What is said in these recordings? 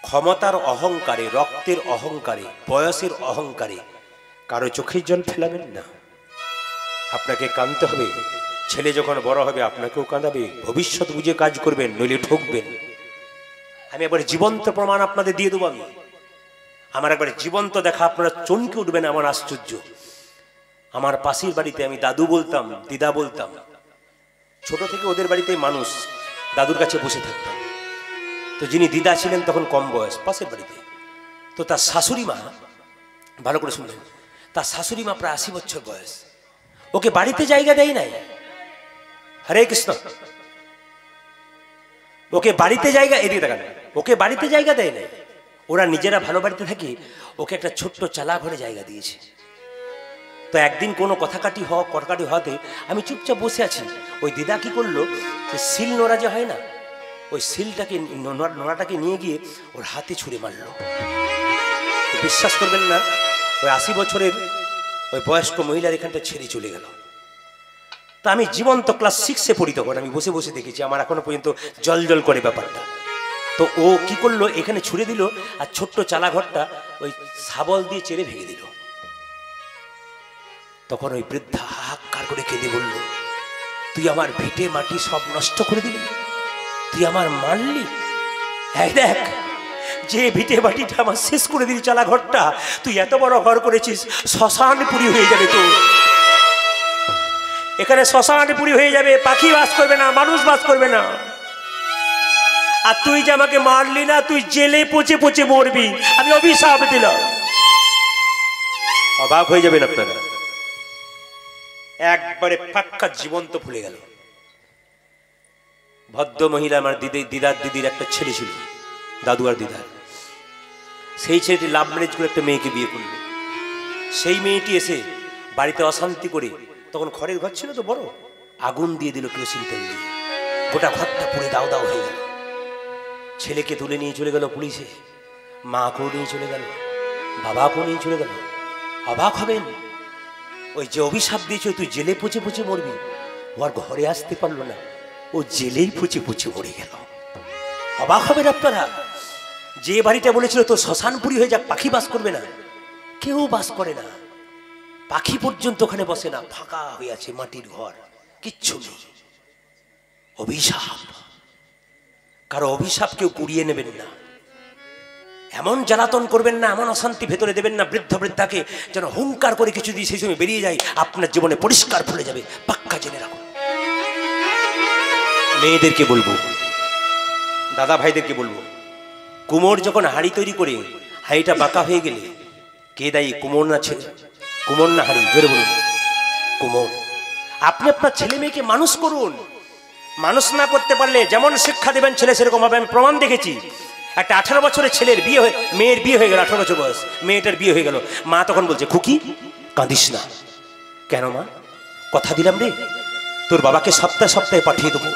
ক্ষমতার অহংকারে, রক্তের অহংকারে, বয়সের অহংকারে কারো চোখের জল ফেলাবেন না। আপনাকে কাঁদতে হবে। ছেলে যখন বড় হবে আপনাকেও কাঁদাবে। ভবিষ্যৎ বুঝে কাজ করবেন, নইলে ঠকবেন। আমি একবার জীবন্ত প্রমাণ আপনাদের দিয়ে দেবো। আমার একবার জীবন্ত দেখা, আপনারা চমকে উঠবেন। আমার আশ্চর্য। আমার পাশের বাড়িতে আমি দাদু বলতাম, দিদা বলতাম। ছোট থেকে ওদের বাড়িতে মানুষ, দাদুর কাছে বসে থাকতাম। তো যিনি দিদা ছিলেন তখন কম বয়স, পাশের বাড়িতে। তো তার শাশুড়ি মা, ভালো করে শুনলেন, তার শাশুড়ি মা প্রায় 80 বছর বয়স। ওকে বাড়িতে জায়গা দেয় নাই। হরে কৃষ্ণ। ওকে বাড়িতে জায়গা, এদিকে দেখান, ওকে বাড়িতে জায়গা দেয় নাই। ওরা নিজেরা ভালো বাড়িতে থাকে, ওকে একটা ছোট্ট চালা ঘরে জায়গা দিয়েছে। তো একদিন কোনো কথাকাটি হওয়াতে আমি চুপচাপ বসে আছি। ওই দিদা কি করলো, শিল নোড়া যে হয় না, ওই শিলটাকে, নোড়াটাকে নিয়ে গিয়ে ওর হাতে ছুঁড়ে মারলো। বিশ্বাস করবেন না, ওই 80 বছরের ওই বয়স্ক মহিলার এখানটা ছেড়ে চলে গেল। তা আমি জীবন্ত ক্লাস 6-এ পড়ি, তখন আমি বসে বসে দেখেছি। আমার এখনো পর্যন্ত জল জল করে ব্যাপারটা। তো ও কি করলো, এখানে ছুঁড়ে দিল, আর ছোট্ট চালাঘরটা ওই শাবল দিয়ে চেড়ে ভেঙে দিল। তখন ওই বৃদ্ধা হাহাকার করে কেঁদে বলল, তুই আমার ভিটে মাটি সব নষ্ট করে দিলি, তুই আমার মারলি। এই দেখ, যে ভিটে মাটিটা আমার শেষ করে দিলি, চালাঘরটা, তুই এত বড় ঘর করেছিস, শ্মশানপুরী হয়ে যাবে তোর। এখানে শ্মশানপুরী হয়ে যাবে, পাখি বাস করবে না, মানুষ বাস করবে না। আর তুই যে আমাকে মারলি না, তুই জেলে পচে পচে মরবি, আমি অভিশাপ দিলাম। অবাক হয়ে যাবেন আপনারা। একবারে পাক্কা জীবন্ত ভুলে গেল। ভদ্র মহিলা, আমার দিদির একটা ছেলে ছিল, দাদু আর দিদার। সেই ছেলেটি লাভ ম্যারেজ করে একটা মেয়েকে বিয়ে করলো। সেই মেয়েটি এসে বাড়িতে অশান্তি করে, তখন খড়ের ঘর ছিল তো বড়, আগুন দিয়ে দিল কেরোসিন তেল দিয়ে। গোটা ঘরটা পুড়ে দাও দাও হয়ে গেল। ছেলেকে তুলে নিয়ে চলে গেল পুলিশে, মাকেও নিয়ে চলে গেল, বাবাকেও নিয়ে চলে গেল। অবাক হবেন, ওই যে অভিশাপ দিয়েছে তুই জেলে পচে পচে মরবি, ও আর ঘরে আসতে পারলো না, ও জেলেই পচে পচে মরে গেল। অবাক হবেন আপনারা। যে বাড়িটা বলেছিল তো শ্মশানপুরী হয়ে যাক, পাখি বাস করবে না, কেউ বাস করে না। পাখি পর্যন্ত ওখানে বসে না, ফাঁকা হয়ে আছে মাটির ঘর, কিচ্ছু নেই। অভিশাপ। কারো অভিশাপ কেউ কুড়িয়ে নেবেন না। এমন জ্বালাতন করবেন না, এমন অশান্তি ভেতরে দেবেন না বৃদ্ধাকে যেন হুঙ্কার করে কিছু দিয়ে সেই সময় বেরিয়ে যায়, আপনার জীবনে পরিষ্কার ভুলে যাবে। পাক্কা জেনে রাখুন। মেয়েদেরকে বলবো, দাদা ভাইদেরকে বলবো, কুমোর যখন হাড়ি তৈরি করে হাড়িটা বাঁকা হয়ে গেলে কে দায়ী? কুমোর না ছেলে? কুমোর না হাড়ি? জোরে বলুন। কুমোর। আপনি আপনার ছেলে মেয়েকে মানুষ করুন। মানুষ না করতে পারলে যেমন শিক্ষা দেবেন ছেলে সেরকম হবে। আমি প্রমাণ দেখেছি। একটা 18 বছরের ছেলের বিয়ে হয়ে, মেয়ের বিয়ে হয়ে গেল, 18 বছর বয়স, মেয়েটার বিয়ে হয়ে গেল। মা তখন বলছে, খুকি কাঁদিস না। কেন মা? কথা দিলাম রে, তোর বাবাকে সপ্তাহে সপ্তাহে পাঠিয়ে দেবো।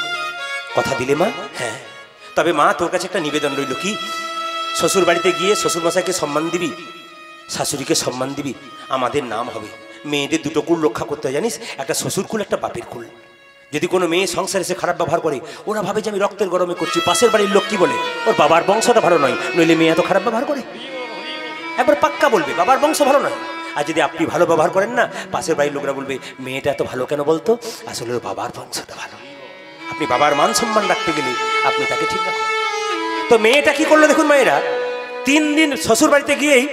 কথা দিলে মা? হ্যাঁ। তবে মা তোর কাছে একটা নিবেদন রইল। কি? শ্বশুর বাড়িতে গিয়ে শ্বশুরমশাইকে সম্মান দিবি, শাশুড়িকে সম্মান দিবি, আমাদের নাম হবে। মেয়েদের দুটো কুল রক্ষা করতে হয় জানিস, একটা শ্বশুর কুল, একটা বাপের কুল। যদি কোনো মেয়ে সংসারে এসে খারাপ ব্যবহার করে, ওরা ভাবে যে আমি রক্তের গরমে করছি। পাশের বাড়ির লোক কি বলে, ওর বাবার বংশটা ভালো নয়, নইলে মেয়ে এত খারাপ ব্যবহার করে। একবার পাক্কা বলবে বাবার বংশ ভালো নয়। আর যদি আপনি ভালো ব্যবহার করেন না, পাশের বাড়ির লোকরা বলবে মেয়েটা এত ভালো কেন বলতো, আসলে ওর বাবার বংশটা ভালো। আপনি বাবার মান সম্মান রাখতে গেলে আপনি তাকে ঠিক রাখুন। তো মেয়েটা কি করলো দেখুন, মায়েরা 3 দিন শ্বশুর বাড়িতে গিয়েই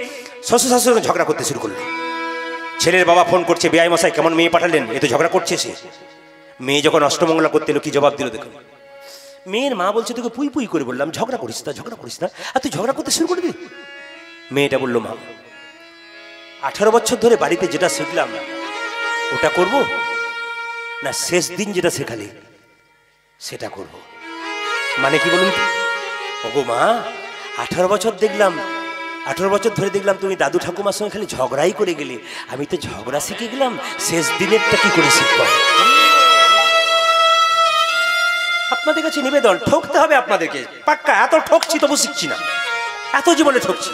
শ্বশুর শাশুড়ি ঝগড়া করতে শুরু করলো। ছেলের বাবা ফোন করছে, বেয়াই মশাই কেমন মেয়ে পাঠালেন, এ তো ঝগড়া করছে সে। মেয়ে যখন অষ্টমঙ্গলা করতে এলো, কি জবাব দিল দেখুন। মেয়ের মা বলছে, তোকে পুই পুই করে বললাম ঝগড়া করিস না, ঝগড়া করিস না, আর তুই ঝগড়া করতে শুরু করে দিলি। মেয়েটা বলল, মা 18 বছর ধরে বাড়িতে যেটা শিখলাম ওটা করব না শেষ দিন যেটা শেখালে সেটা করব? মানে কি বলুন? ওগো মা, 18 বছর দেখলাম, 18 বছর ধরে দেখলাম তুমি দাদু ঠাকুমার সঙ্গে খালি ঝগড়াই করে গেলে, আমি তো ঝগড়া শিখে গেলাম, শেষ দিনেরটা কি করে শিখব? আপনাদের কাছে নিবেদন, ঠকতে হবে আপনাদেরকে পাক্কা। এত ঠকছি তবু শিখছি না, এত জীবনে ঠকছি।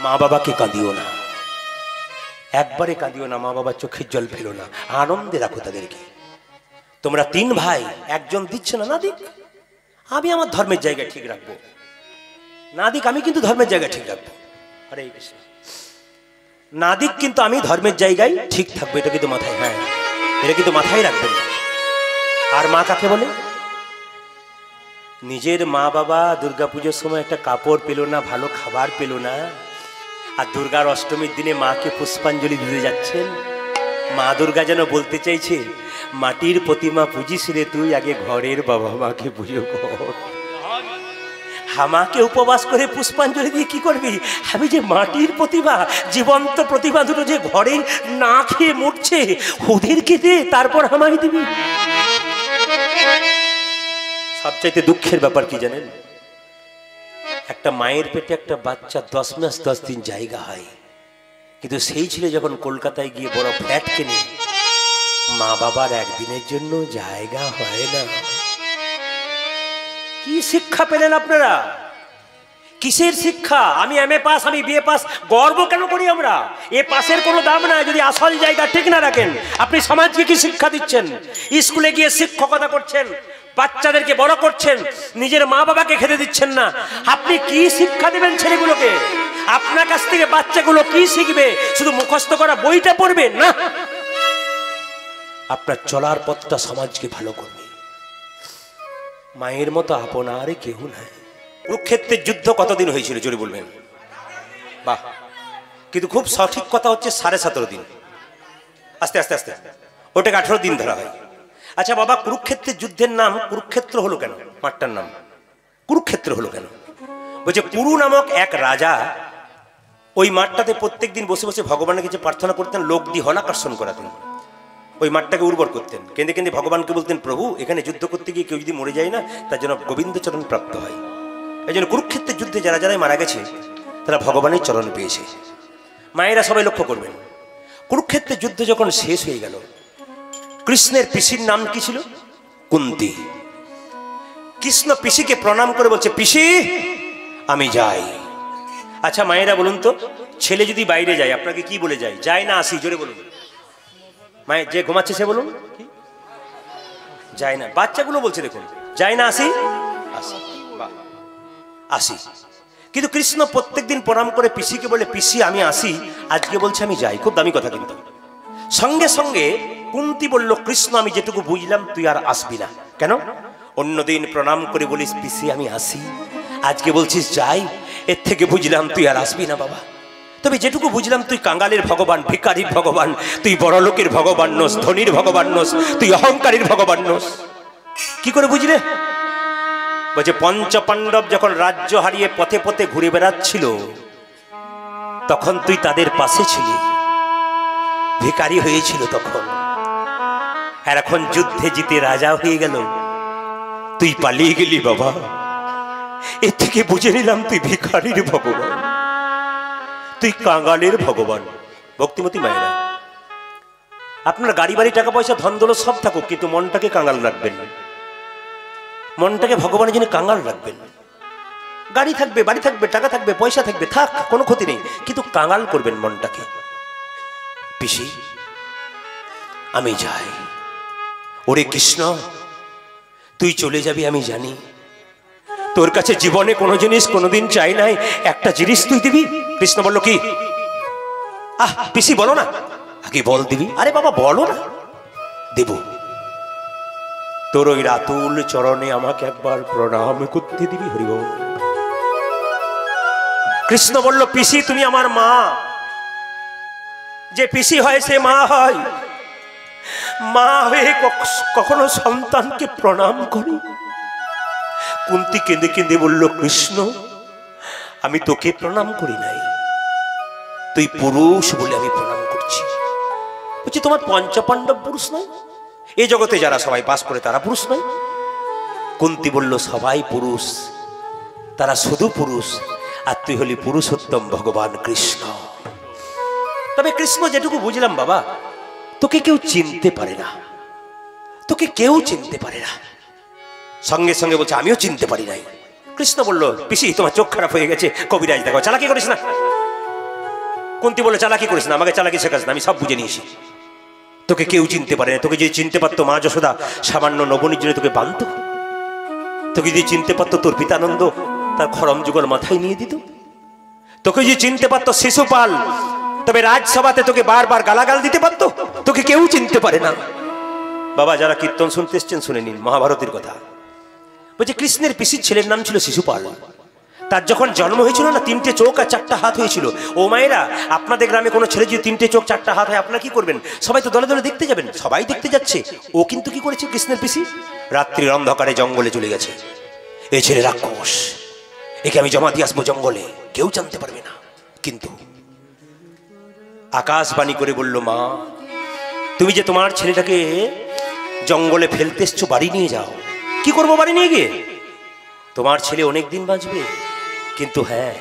মা বাবাকে কাঁদিও না, একবারে কাঁদিও না। মা বাবার চোখের জল ফেলো না, আনন্দে রাখো তাদেরকে। তোমরা 3 ভাই, একজন দিচ্ছে না, না দিক, আমি আমার ধর্মের জায়গায় ঠিক রাখবো। না দিক, আমি কিন্তু ধর্মের জায়গায় ঠিক রাখবো। হরে কৃষ্ণ। না দিক, কিন্তু আমি ধর্মের জায়গায় ঠিক থাকবো, এটা কিন্তু মাথায়, হ্যাঁ এটা কিন্তু মাথায় রাখবেন। আর মা কাকে বলে? নিজের মা বাবা দুর্গাপুজোর সময় একটা কাপড় পেল না, ভালো খাবার পেল না, আর দুর্গার অষ্টমীর দিনে মাকে পুষ্পাঞ্জলি দিতে যাচ্ছেন। মা দুর্গা যেন বলতে চাইছে, মাটির প্রতিমা পুজিস রে তুই, আগে ঘরের বাবা মাকে পুজো কর। আমাকে উপবাস করে পুষ্পাঞ্জলি দিয়ে কি করবি? আমি যে মাটির প্রতিমা, জীবন্ত প্রতিমা দুটো যে ঘরে না খেয়ে মরছে, ওদেরকে দে, তারপর আমায় দিবি। সবচাইতে দুঃখের ব্যাপার কি জানেন? একটা মায়ের পেটে একটা বাচ্চা 10 মাস 10 দিন জায়গা হয়, কিন্তু সেই ছেলে যখন কলকাতায় গিয়ে বড় ফ্ল্যাট কেনে, মা বাবার একদিনের জন্য জায়গা হয় না। কি শিক্ষা পেলেন আপনারা? কিসের শিক্ষা? আমি এমএ পাস, আমি বিএ পাস, গর্ব কেন করি আমরা? এ পাসের কোনো দাম নাই যদি আসল জায়গা ঠিক না রাখেন। আপনি সমাজকে কি শিক্ষা দিচ্ছেন? স্কুলে গিয়ে শিক্ষকতা করছেন, বাচ্চাদেরকে বড় করছেন, নিজের মা বাবাকে খেতে দিচ্ছেন না। আপনি কি শিক্ষা দেবেন ছেলেগুলোকে? আপনার কাছ থেকে বাচ্চাগুলো কি শিখবে? শুধু মুখস্থ করা বইটা পড়বে না, আপনার চলার পথটা সমাজকে ভালো করবে। মায়ের মতো আপনারে কেউ নাই। কুরুক্ষেত্রের যুদ্ধ কতদিন হয়েছিল জোরে বলবেন? বাহ, কিন্তু খুব সঠিক কথা হচ্ছে 17.5 দিন। আস্তে আস্তে আস্তে ওটাকে 18 দিন ধরা হয়। আচ্ছা বাবা, কুরুক্ষেত্রের যুদ্ধের নাম কুরুক্ষেত্র হলো কেন? মাঠটার নাম কুরুক্ষেত্র হলো কেন? বলছে কুরু নামক এক রাজা ওই মাঠটাতে প্রত্যেক দিন বসে বসে ভগবানের কাছে প্রার্থনা করতেন, লোক দিয়ে হলাকর্ষণ করাতেন, ওই মাঠটাকে উর্বর করতেন। কেঁদে কেঁদে ভগবানকে বলতেন, প্রভু এখানে যুদ্ধ করতে গিয়ে কেউ যদি মরে যায় না, তার জন্য গোবিন্দচরণ প্রাপ্ত হয়। এই জন্য কুরুক্ষেত্রের যুদ্ধে যারা যারাই মারা গেছে তারা ভগবানের চরণ পেয়েছে। মায়েরা সবাই লক্ষ্য করবেন, কুরুক্ষেত্রের যুদ্ধ যখন শেষ হয়ে গেল, কৃষ্ণের পিসির নাম কি ছিল? কুন্তি। কৃষ্ণ পিসিকে প্রণাম করে বলছে, পিসি আমি যাই। আচ্ছা মায়েরা বলুন তো, ছেলে যদি বাইরে যায় আপনাকে কি বলে যায়? যাই না আসি? জোরে বলুন। মায়ের যে ঘুমাচ্ছে সে বলুন যায় না। বাচ্চাগুলো বলছে দেখুন, যাই না আসি, আসি আসি। কিন্তু কৃষ্ণ প্রত্যেকদিন প্রণাম করে পিসিকে বলে, পিসি আমি আসি, আজকে বলছে আমি যাই। খুব দামি কথা। কিন্তু সঙ্গে সঙ্গে কুন্তি বলল, কৃষ্ণ আমি যেটুকু বুঝলাম তুই আর আসবি না। কেন? অন্যদিন প্রণাম করে বলিস পিসি আমি আসি, আজকে বলছিস যাই, এর থেকে বুঝলাম তুই আর আসবি না বাবা। তবে যেটুকু বুঝলাম তুই কাঙ্গালের ভগবান, ভিখারির ভগবান, তুই বড় লোকের ভগবান নোস, ধনীর ভগবান নোস, তুই অহংকারীর ভগবান নোস। কি করে বুঝলে? বলছে পঞ্চপাণ্ডব যখন রাজ্য হারিয়ে পথে পথে ঘুরে বেড়াচ্ছিল, তখন তুই তাদের পাশে ছিলি, ভিখারি হয়েছিল তখন। আর এখন যুদ্ধে জিতে রাজা হয়ে গেল, তুই পালিয়ে গেলি বাবা। এর থেকে বুঝে নিলাম তুই ভিখারির ভগবান, তুই কাঙ্গালের ভগবান। ভক্তিমতী মায়েরা, আপনার গাড়ি বাড়ি টাকা পয়সা ধন দৌলত সব থাকুক, কিন্তু মনটাকে কাঙ্গাল রাখবেন, মনটাকে ভগবানের জন্য কাঙ্গাল রাখবেন। গাড়ি থাকবে, বাড়ি থাকবে, টাকা থাকবে, পয়সা থাকবে, থাক, কোনো ক্ষতি নেই, কিন্তু কাঙ্গাল করবেন মনটাকে। পিসি আমি যাই। ওরে কৃষ্ণ তুই চলে যাবি আমি জানি, তোর কাছে জীবনে কোনো জিনিস কোনোদিন চাই নাই, একটা জিনিস তুই দিবি। কৃষ্ণ বলল কি? আহ পিসি বলো না, আগে বল দিবি। আরে বাবা বলো না, দেব। তোর ওই রাতুল চরণে আমাকে একবার প্রণাম করতে দিবি। হরিবল। কৃষ্ণ বলল, পিসি তুমি আমার মা, যে পিসি হয় সে মা হয়, মা হয়ে কখনো সন্তানকে প্রণাম করি? কুন্তি কেঁদে কেঁদে বলল, কৃষ্ণ আমি তোকে প্রণাম করি নাই, তুই পুরুষ বলে আমি প্রণাম করছি। বলছি তোমার পঞ্চপাণ্ডব পুরুষ নয়? এ জগতে যারা সবাই বাস করে তারা পুরুষ নয়? কুন্তি বলল, সবাই পুরুষ, তারা শুধু পুরুষ, আর তুই হলি পুরুষোত্তম ভগবান কৃষ্ণ। তবে কৃষ্ণ যেটুকু বুঝলাম বাবা, তোকে কেউ চিনতে পারে না, তোকে কেউ চিনতে পারে না। সঙ্গে সঙ্গে বলছে, আমিও চিনতে পারি নাই। কৃষ্ণ বলল, পিসি তোমার চোখ খারাপ হয়ে গেছে, কবিরাজ দেখো, চালাকি করিস না। কুন্তি বলে, চালাকি করিস না, আমাকে চালাকি শেখাস না, আমি সব বুঝে নিয়েছি। তোকে কেউ চিনতে পারে না। তোকে যদি চিনতে পারতো মা যশোদা সামান্য নবনীর জন্য তোকে বাঁধত, তোকে যদি চিনতে পারতো তোর পিতানন্দ তার খরম যুগল মাথায় নিয়ে দিত। তোকে যে চিনতে পারতো শিশুপাল, তবে রাজসভাতে তোকে বারবার গালাগাল দিতে পারতো, তোকে কেউ চিনতে পারে না। বাবা, যারা কীর্তন শুনতে এসছেন শুনে নিন মহাভারতের কথা। বলছে কৃষ্ণের পিসির ছেলের নাম ছিল শিশুপাল। তার যখন জন্ম হয়েছিল না, 3টে চোখ আর 4টা হাত হয়েছিল। ও মায়েরা, আপনাদের গ্রামে কোনো ছেলে যদি 3টে চোখ 4টা হাত হয়, আপনারা কি করবেন? সবাই তো দলে দলে দেখতে যাবেন। সবাই দেখতে যাচ্ছে, ও কিন্তু কি করেছে কৃষ্ণের পিসি? রাত্রির অন্ধকারে জঙ্গলে চলে গেছে। এই ছেলে রাক্ষস, একে আমি জমা দিয়ে আসবো জঙ্গলে, কেউ জানতে পারবে না। কিন্তু আকাশবাণী করে বলল, মা তুমি যে তোমার ছেলেটাকে জঙ্গলে ফেলতে এসছো, বাড়ি নিয়ে যাও। কি করবো বাড়ি নিয়ে গিয়ে? তোমার ছেলে অনেক দিন বাঁচবে, কিন্তু হ্যাঁ,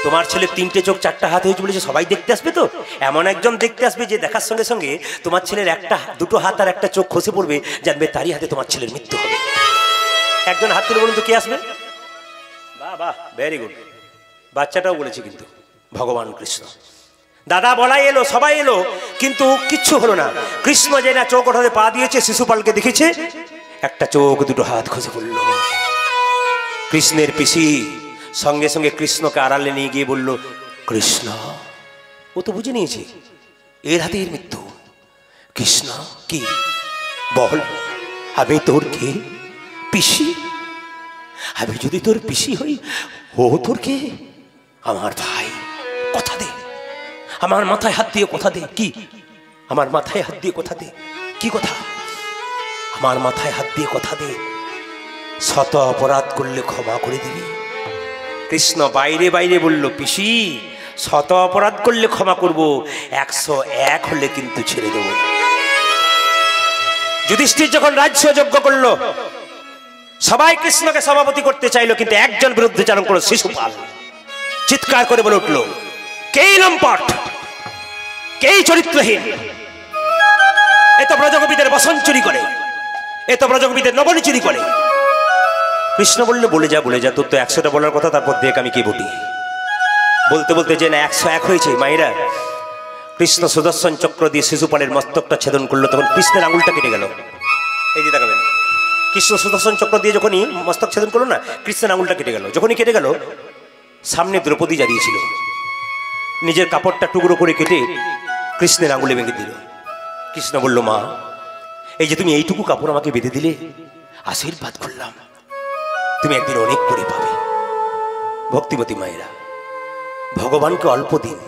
তোমার ছেলে 3টে চোখ 4টা হাত হয়েছে বলেছে সবাই দেখতে আসবে। তো এমন একজন দেখতে আসবে যে দেখার সঙ্গে সঙ্গে তোমার ছেলের 2টো হাত আর 1টা চোখ খসে পড়বে, জানবে তারই হাতে তোমার ছেলের মৃত্যু হবে। একজন হাত তুলে বলুন তো কে আসবে? বাহ বাহ, ভেরি গুড। বাচ্চাটাও বলেছে কিন্তু ভগবান কৃষ্ণ। দাদা বলাই এলো, সবাই এলো, কিন্তু কিচ্ছু হলো না। কৃষ্ণ যে না চোখ ওঠাতে পা দিয়েছে, শিশুপালকে দেখেছে, 1টা চোখ 2টো হাত খসে পড়ল। কৃষ্ণের পিসি সঙ্গে সঙ্গে কৃষ্ণকে আড়ালে নিয়ে গিয়ে বলল, কৃষ্ণ। ও তো বুঝে নিয়েছে এর হাতে এর মৃত্যু। কৃষ্ণ, কি বল, আমি তোর কে? পিসি? আমি যদি তোর পিসি হই, ও তোর কে? আমার ভাই। কথা দে, আমার মাথায় হাত দিয়ে কথা দে। কি? আমার মাথায় হাত দিয়ে কথা দে। কি কথা? আমার মাথায় হাত দিয়ে কথা দে, শত অপরাধ করলে ক্ষমা করে দিবি। কৃষ্ণ বাইরে বাইরে বলল, পিসি শত অপরাধ করলে ক্ষমা করব, 101 হলে কিন্তু ছেড়ে দেব না। যুধিষ্ঠির যখন রাজ্য যজ্ঞ করলো, সবাই কৃষ্ণকে সভাপতি করতে চাইলো, কিন্তু একজন বিরুদ্ধে চারণ করলো, শিশুপাল। চিৎকার করে বলে উঠলো, কেই লম্পট, কেই চরিত্রহীন, এত ব্রজগোপীদের বসন চুরি করে, এত ব্রজগোপীদের নবনী চুরি করে। কৃষ্ণ বললো, বলে যা বলে যা, তোর তো 100টা বলার কথা, তারপর দেখ আমি কি বটি। বলতে বলতে যে না 101 হয়েছে, মায়েরা কৃষ্ণ সুদর্শন চক্র দিয়ে শিশুপালের মস্তকটা ছেদন করলো। তখন কৃষ্ণের আঙুলটা কেটে গেল। এই যে দেখাবেন, কৃষ্ণ সুদর্শন চক্র দিয়ে যখনই মস্তক ছেদন করলো না, কৃষ্ণের আঙুলটা কেটে গেল। যখনই কেটে গেল, সামনে দ্রৌপদী দাঁড়িয়েছিল, নিজের কাপড়টা টুকরো করে কেটে কৃষ্ণের আঙুলে বেঁধে দিল। কৃষ্ণ বলল, মা এই যে তুমি এইটুকু কাপড় আমাকে বেঁধে দিলে, আশীর্বাদ করলাম, তুমি একদিন অনেক করে পাবে। ভক্তিমতী মায়েরা, ভগবানকে অল্প দিন,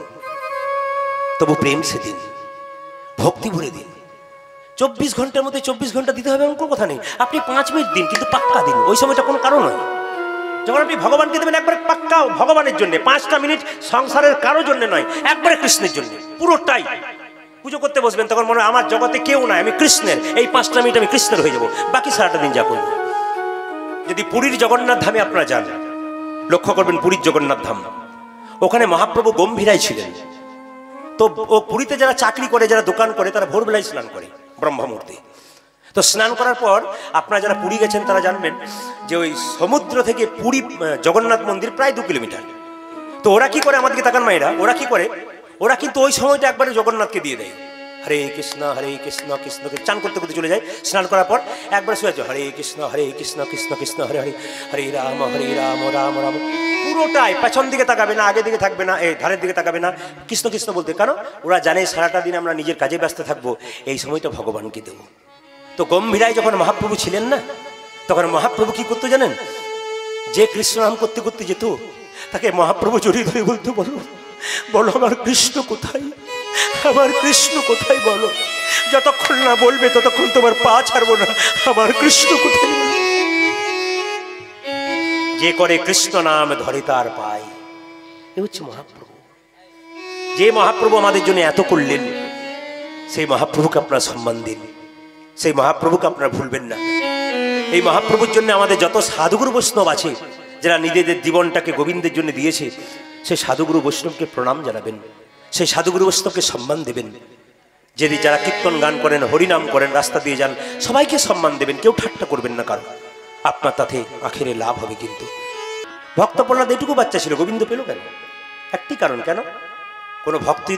তবু প্রেম সেদিন, ভক্তি ভরে দিন। 24 ঘন্টার মধ্যে 24 ঘন্টা দিতে হবে এমন কোনো কথা নেই। আপনি 5 মিনিট দিন, কিন্তু পাক্কা দিন। ওই সময়টা কোনো কারণ নয়। যখন আপনি ভগবানকে দেবেন, একবারে পাক্কা ভগবানের জন্য। 5টা মিনিট সংসারের কারোর জন্য নয়, একবারে কৃষ্ণের জন্য পুরোটাই। পুজো করতে বসবেন, তখন মনে হয় আমার জগতে কেউ নাই, আমি কৃষ্ণের। এই 5টা মিনিট আমি কৃষ্ণের হয়ে যাবো, বাকি সারাটা দিন যা করবো। যদি পুরীর জগন্নাথ ধামে আপনারা যান, লক্ষ্য করবেন পুরীর জগন্নাথ ধাম, ওখানে মহাপ্রভু গম্ভীরায় ছিলেন। তো ও পুরীতে যারা চাকরি করে, যারা দোকান করে, তারা ভোরবেলায় স্নান করে ব্রহ্মমূর্তি। তো স্নান করার পর আপনারা যারা পুরী গেছেন তারা জানবেন যে ওই সমুদ্র থেকে পুরী জগন্নাথ মন্দির প্রায় 2 কিলোমিটার। তো ওরা কি করে, আমাদেরকে তাকান মায়েরা, ওরা কি করে, ওরা কিন্তু ওই সময়টা একবারে জগন্নাথকে দিয়ে দেয়। হরে কৃষ্ণ কৃষ্ণকে চান করতে করতে চলে যায়। স্নান করার পর একবার শুয়ে আছে, হরে কৃষ্ণ কৃষ্ণ কৃষ্ণ হরে হরে, হরে রাম রাম রাম। পুরোটাই পেছন দিকে তাকাবে না, আগে দিকে থাকবে না, এই ধারের দিকে তাকাবে না, কৃষ্ণ কৃষ্ণ বলতে। কারণ ওরা জানে সারাটা দিন আমরা নিজের কাজে ব্যস্ত থাকবো, এই সময়টা ভগবানকে দেবো। তো গম্ভীরায় যখন মহাপ্রভু ছিলেন না, তখন মহাপ্রভু কি করতো জানেন? যে কৃষ্ণ নাম করতে করতে যেত, তাকে মহাপ্রভু জড়িয়ে ধরে বলতো, বলো বলো আমার কৃষ্ণ কোথায়, আমার কৃষ্ণ কোথায় বলো। যতক্ষণ না বলবে ততক্ষণ তোমার পা ছাড়বো না, আমার কৃষ্ণ কোথায়। যে করে কৃষ্ণ নাম ধরে তার পায়, এ হচ্ছে মহাপ্রভু। যে মহাপ্রভু আমাদের জন্য এত করলেন, সেই মহাপ্রভুকে আপনারা সম্মান দিন, সেই মহাপ্রভুকে আপনারা ভুলবেন না। এই মহাপ্রভুর জন্য আমাদের যত সাধুগুরু বৈষ্ণব আছে, যারা নিজেদের জীবনটাকে গোবিন্দের জন্য দিয়েছে, সেই সাধুগুরু বৈষ্ণবকে প্রণাম জানাবেন, সেই সাধুগুরু বৈষ্ণবকে সম্মান দেবেন। যদি যারা কীর্তন গান করেন, হরিনাম করেন, রাস্তা দিয়ে যান, সবাইকে সম্মান দেবেন, কেউ ঠাট্টা করবেন না কারণ। আপনার তাতে আখেরে লাভ হবে। কিন্তু ভক্ত প্রহ্লাদ এটুকু বাচ্চা ছিল, গোবিন্দ পেল কেন? একটি কারণ, কেন? কোনো ভক্তি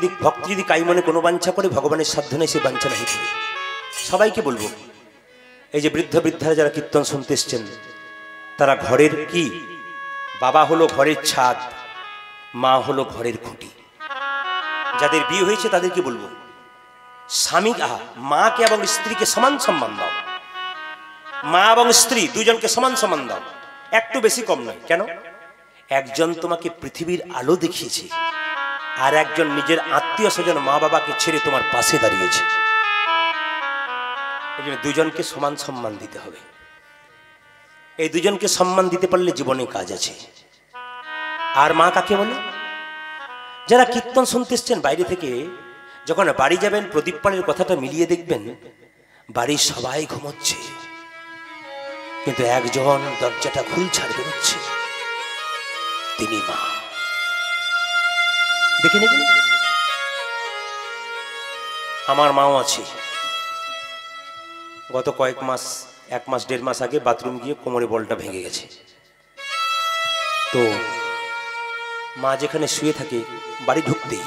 যদি কাই মনে কোনো বাঞ্ছা করে, ভগবানের সাধ্য নেই সে বাঞ্ছা নাহি করে। সবাইকে বলবো, এই যে বৃদ্ধারা যারা কীর্তন শুনতে এসছেন, তারা ঘরের কি বাবা হলো ঘরের ছাদ, মা হলো ঘরের খুঁটি। যাদের বিয়ে হয়েছে তাদেরকে বলবো, স্বামী মাকে এবং স্ত্রীকে সমান সম্মান দাও। মা এবং স্ত্রী দুজনকে সমান সম্মান দাও, একটু বেশি কম নয়। কেন? একজন তোমাকে পৃথিবীর আলো দেখিয়েছে, আর একজন নিজের আত্মীয় স্বজন মা বাবাকে ছেড়ে তোমার পাশে দাঁড়িয়েছে। এই জন্য দুজনকে সমান সম্মান দিতে হবে। এই দুজনকে সম্মান দিতে পারলে জীবনে কাজ আছে। আর মা কাকে বলে? যারা কীর্তন শুনতে এসছেন বাইরে থেকে, যখন বাড়ি যাবেন প্রদীপ পালের কথাটা মিলিয়ে দেখবেন, বাড়ির সবাই ঘুমোচ্ছে, কিন্তু একজন দরজাটা খুলছাড় বেরোচ্ছে, তিনি মা। দেখে নেবেন। আমার মাও আছে। গত কয়েক মাস, 1 মাস 1.5 মাস আগে বাথরুম গিয়ে কোমরে বলটা ভেঙে গেছে। তো মা যেখানে শুয়ে থাকে, বাড়ি ঢুকতেই,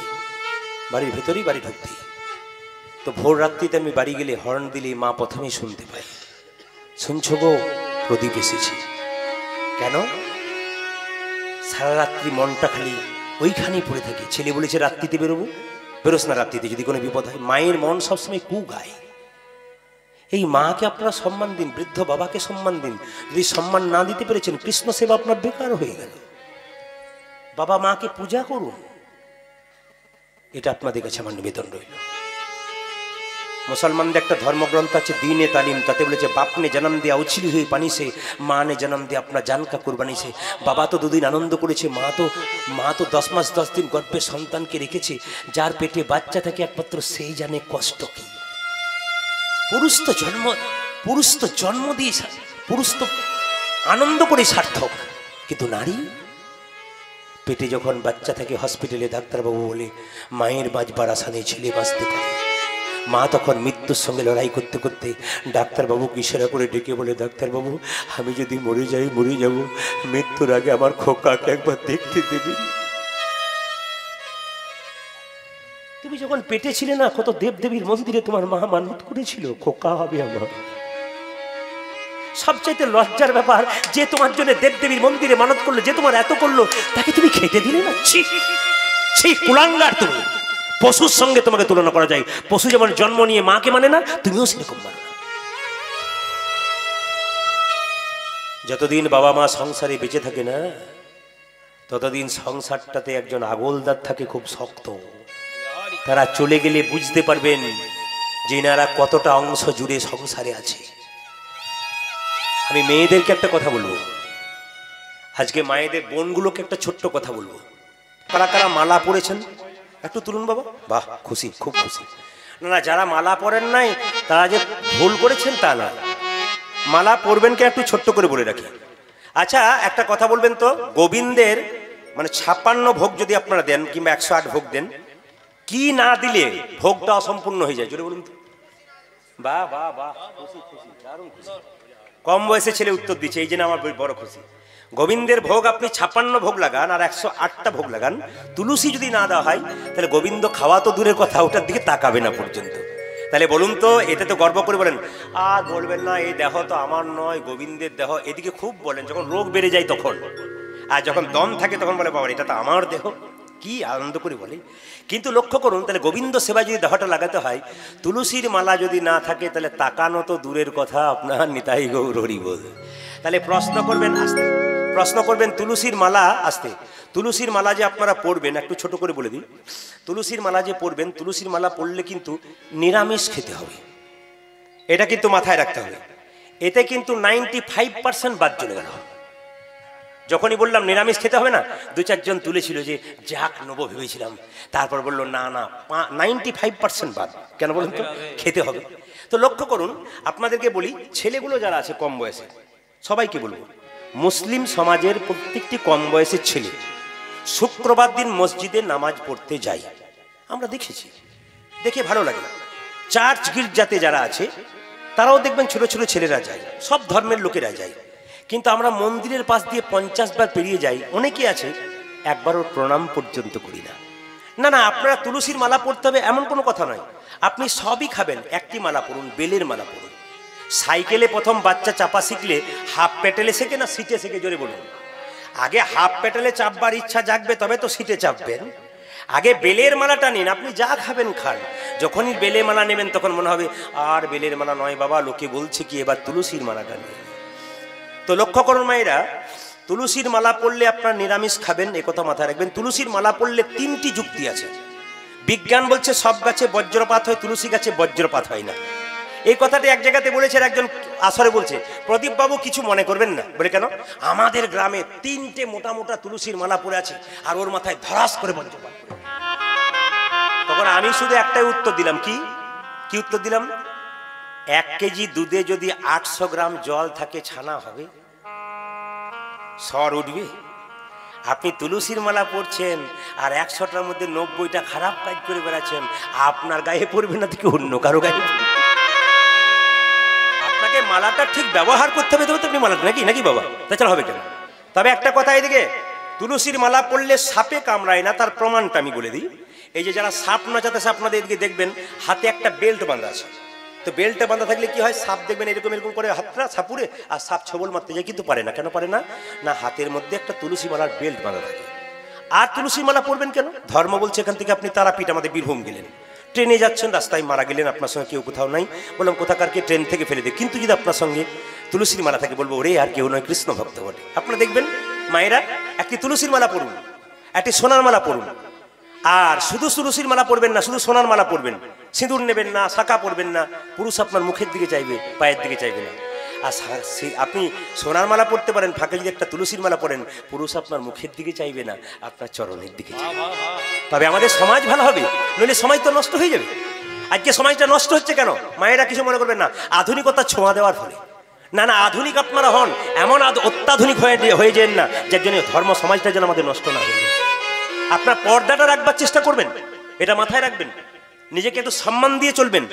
বাড়ির ভেতরেই বাড়ি ঢুকতেই, তো ভোর রাত্রিতে আমি বাড়ি গেলে হর্ন দিলে মা প্রথমেই শুনতে পাই, শুনছো গো, প্রদীপ এসেছে। কেন? সারা রাত্রি মনটা খালি ওইখানেই পড়ে থাকে। ছেলে বলেছে রাত্রিতে বেরোবো, বেরোস না রাত্রিতে, যদি কোনো বিপদ হয়। মায়ের মন সবসময় কু গায়। এই মাকে আপনারা সম্মান দিন, বৃদ্ধ বাবাকে সম্মান দিন। যদি সম্মান না দিতে পেরেছেন, কৃষ্ণ সেবা আপনার বেকার হয়ে গেল। বাবা মাকে পূজা করুন, এটা আপনাদের কাছে আমার নিবেদন রইল। मुसलमानদের একটা ধর্মগ্রন্থ আছে দীনে তালিম, তাতে বলেছে বাপ ने जन्म दिया उछली हुई पानी से, माँ ने जन्म दिया अपना जान का कुर्बानी से। বাবা তো দুদিন আনন্দ করেছে, মা তো 10 মাস 10 দিন গর্ভে সন্তানকে রেখেছে। যার পেটে বাচ্চা থাকে একমাত্র সেই জানে কষ্ট কি। পুরুষ তো জন্ম দিয়ে, পুরুষ তো আনন্দ করে সার্থক, কিন্তু নারী পেটে যখন বাচ্চা থাকে, হসপিটালে ডাক্তারবাবু বলে মায়ের বাঁচবার আশা নেই, ছেলে বাঁচতে পারে। মা তখন মৃত্যুর সঙ্গে লড়াই করতে করতে ডাক্তারবাবুকে ইশারা করে ডেকে বলে, ডাক্তারবাবু আমি যদি মরে যাই, মরে যাব, মৃত্যুর আগে আমার খোকাকে একবার দেখতে দেবে। তুমি যখন পেটে ছিলে না, কত দেবদেবীর মন্দিরে তোমার মা মানত করেছিল, খোকা হবে আমার। সবচাইতে লজ্জার ব্যাপার, যে তোমার জন্য দেবদেবীর মন্দিরে মানত করলো, যে তোমার এত করলো, তাকে তুমি খেতে দিলে না। সেই কুলাঙ্গার তুমি। পশুর সঙ্গে তোমাকে তুলনা করা যায়। পশু যেমন জন্ম নিয়ে মাকে মানে না, তুমিও সেরকম মানো না। যতদিন বাবা মা সংসারে বেঁচে থাকে না, ততদিন সংসারটাতে একজন আগলদার থাকে খুব শক্ত। তারা চলে গেলে বুঝতে পারবেন যে এনারা কতটা অংশ জুড়ে সংসারে আছে। আমি মেয়েদেরকে একটা কথা বলবো, আজকে মায়েদের বোনগুলোকে একটা ছোট্ট কথা বলবো। কারা কারা মালা পরেছেন একটু তুলুন বাবা। বাহ, খুশি, খুব খুশি। না, যারা মালা পরেন নাই তারা যে ভুল করেছেন তা না, মালা পরবেন কে একটু ছোট্ট করে বলে রাখি। আচ্ছা একটা কথা বলবেন তো, গোবিন্দের মানে 56 ভোগ যদি আপনারা দেন কিংবা 108 ভোগ দেন, কি না দিলে ভোগটা অসম্পূর্ণ হয়ে যায়? জোরে বলুন তো। বাহ বাহ বাহ, খুশি খুশি, দারুণ খুশি। কম বয়সে ছেলে উত্তর দিচ্ছে, এই জন্য আমার বড় খুশি। গোবিন্দের ভোগ আপনি 56 ভোগ লাগান আর 108টা ভোগ লাগান, তুলসী যদি না দেওয়া হয় তাহলে গোবিন্দ খাওয়া তো দূরের কথা, ওটার দিকে তাকাবে না পর্যন্ত। তাহলে বলুন তো, এতে তো গর্ব করে বলেন, আর বলবেন না এই দেহ তো আমার নয়, গোবিন্দের দেহ। এদিকে খুব বলেন, যখন রোগ বেড়ে যায় তখন, আর যখন দম থাকে তখন বলে বাবা এটা তো আমার দেহ, কি আনন্দ করে বলে। কিন্তু লক্ষ্য করুন, তাহলে গোবিন্দ সেবায় যদি দেহটা লাগাতে হয়, তুলসীর মালা যদি না থাকে তাহলে তাকানো তো দূরের কথা, আপনার নিতাই গৌর হরি বল। তাহলে প্রশ্ন করবেন আসতে, প্রশ্ন করবেন তুলসীর মালা আসতে, তুলসীর মালা যে আপনারা পড়বেন, একটু ছোট করে বলে দিই, তুলসীর মালা যে পড়বেন, তুলসীর মালা পড়লে কিন্তু নিরামিষ খেতে হবে, এটা কিন্তু মাথায় রাখতে হবে। এতে কিন্তু 95% বাদ চলে গেল। যখনই বললাম নিরামিষ খেতে হবে না, 2-4 জন তুলেছিল যে যাক নেবো ভেবেছিলাম, তারপর বললো না না 95% বাদ। কেন বলুন তো? খেতে হবে। তো লক্ষ্য করুন, আপনাদেরকে বলি, ছেলেগুলো যারা আছে কম বয়সে, সবাইকে বলবো, মুসলিম সমাজের প্রত্যেকটি কম বয়সের ছেলে শুক্রবার দিন মসজিদে নামাজ পড়তে যায়। আমরা দেখেছি, দেখে ভালো লাগে। চার্চ গির্জাতে যারা আছে তারাও দেখবেন ছোট ছোট ছেলেরা যায়, সব ধর্মের লোকেরা যায়। কিন্তু আমরা মন্দিরের পাশ দিয়ে 50 বার পেরিয়ে যাই, অনেকে আছে একবারও প্রণাম পর্যন্ত করি না। না না, আপনারা তুলসীর মালা পড়তে হবে এমন কোনো কথা নয়। আপনি সবই খাবেন, একটি মালা পড়ুন, বেলের মালা পড়ুন। সাইকেলে প্রথম বাচ্চা চাপা শিখলে হাফ পেটেলে শেখে না সিটে শেখে? জোরে বলুন। আগে হাফ পেটালে চাপবার ইচ্ছা জাগবে, তবে তো সিটে চাপবেন। আগে বেলের মালাটা নিন, আপনি যা খাবেন খান। যখনই বেলের মালা নেবেন তখন মনে হবে আর বেলের মালা নয় বাবা, লোকে বলছে কি এবার তুলসীর মালাটা নিন। তো লক্ষ্য করুন মায়েরা, তুলসীর মালা পড়লে আপনার নিরামিষ খাবেন, একথা মাথায় রাখবেন। তুলসীর মালা পড়লে 3টি যুক্তি আছে। বিজ্ঞান বলছে সব গাছে বজ্রপাত হয়, তুলসী গাছে বজ্রপাত হয় না। এই কথাটি এক জায়গাতে বলেছে, একজন আসরে বলছে, প্রদীপ বাবু কিছু মনে করবেন না। বলে কেন? আমাদের গ্রামে 3টে মোটা মোটা তুলসীর মালা পড়ে আছে আর ওর মাথায় ধরাস করে বজ্রপাত। তখন আমি শুধু একটাই উত্তর দিলাম, কি উত্তর দিলাম? 1 কেজি দুধে যদি 800 গ্রাম জল থাকে ছানা হবে? সর উঠবে? আপনি তুলসীর মালা পড়ছেন আর 100টার মধ্যে 90টা খারাপ কাজ করে বেড়াচ্ছেন, আপনার গায়ে পড়বে না থেকে অন্য কারো গায়ে? আপনাকে মালাটা ঠিক ব্যবহার করতে হবে, তবে তো আপনি মালাটা নাকি বাবা, তাছাড়া হবে কেন? তবে একটা কথা, এদিকে তুলসীর মালা পড়লে সাপে কামড়ায় না, তার প্রমাণটা আমি বলে দিই। এই যে যারা সাপ নাচাতে, আপনাদের এদিকে দেখবেন হাতে একটা বেল্ট বাঁধা আছে। তো বেল্টটা বাঁধা থাকলে কি হয়, সাপ দেখবেন এরকম এরকম করে হাতটা সাপুরে, আর সাপ ছবল মারতে যায় কিন্তু পারে না। কেন পারে না? না, হাতের মধ্যে একটা তুলসী মালার বেল্ট বাঁধা থাকে। আর তুলসী মালা পড়বেন কেন? ধর্ম বলছে এখান থেকে আপনি তারাপীঠ, আমাদের বীরভূম গেলেন, ট্রেনে যাচ্ছেন, রাস্তায় মারা গেলেন, আপনার সঙ্গে কেউ কোথাও নাই, বললাম কোথাকারকে ট্রেন থেকে ফেলে দে, কিন্তু যদি আপনার সঙ্গে তুলসীর মালা থাকে বলবো ওরে আর কেউ নয়, কৃষ্ণ ভক্ত বটে। আপনারা দেখবেন মায়েরা, একটি তুলসীর মালা পড়ুন, একটি সোনার মালা পড়ুন। আর শুধু তুলসীর মালা পড়বেন না, শুধু সোনার মালা পড়বেন, সিঁদুর নেবেন না, শাঁখা পড়বেন না। পুরুষ আপনার মুখের দিকে চাইবে, পায়ের দিকে চাইবে না। আর আপনি সোনার মালা পড়তে পারেন, ফাঁকে যদি একটা তুলসীর মালা পড়েন, পুরুষ আপনার মুখের দিকে চাইবে না, আপনার চরণের দিকে চাইবে। তবে আমাদের সমাজ ভালো হবে, নইলে সমাজ তো নষ্ট হয়ে যাবে। আজকে সমাজটা নষ্ট হচ্ছে কেন? মায়েরা কিছু মনে করবেন না, আধুনিকতার ছোঁয়া দেওয়ার ফলে। না না, আধুনিক আপনারা হন, এমন অত্যাধুনিক হয়ে যান না যার জন্য ধর্ম সমাজটা যেন আমাদের নষ্ট না হয়ে যায়। আপনার পর্দাটা রাখবার চেষ্টা করবেন, এটা মাথায় রাখবেন। নিজেকে একটু সম্মান দিয়ে চলবেন।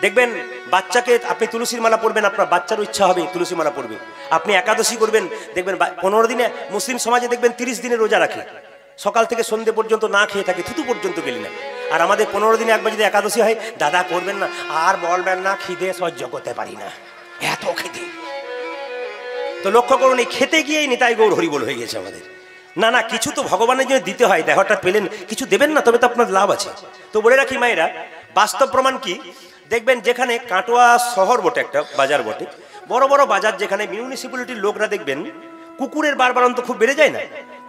দেখবেন বাচ্চাকে আপনি তুলসীর মালা পড়বেন, আপনার বাচ্চারও ইচ্ছা হবে তুলসী মালা পড়বে। আপনি একাদশী করবেন, দেখবেন 15 দিনে, মুসলিম সমাজে দেখবেন 30 দিনে রোজা রাখে, সকাল থেকে সন্ধ্যে পর্যন্ত না খেয়ে থাকে, থুতু পর্যন্ত গেলি না। আর আমাদের 15 দিনে একবার যদি একাদশী হয়, দাদা করবেন না, আর বলবেন না খিদে সহ্য করতে পারি না, এত খেতে। তো লক্ষ্য করুন, এই খেতে গিয়েই নিতাই গৌর হরিবোল হয়ে গেছে আমাদের। না না, কিছু তো ভগবানের জন্য দিতে হয়, দেহটা পেলেন, কিছু দেবেন না, তবে তো আপনার লাভ আছে। তো বলে রাখি মায়েরা, বাস্তব প্রমাণ কি, দেখবেন যেখানে কাটোয়া শহর বটে, একটা বাজার বটে, বড় বড় বাজার, যেখানে মিউনিসিপ্যালিটির লোকরা দেখবেন কুকুরের বারবারন্ত খুব বেড়ে যায় না,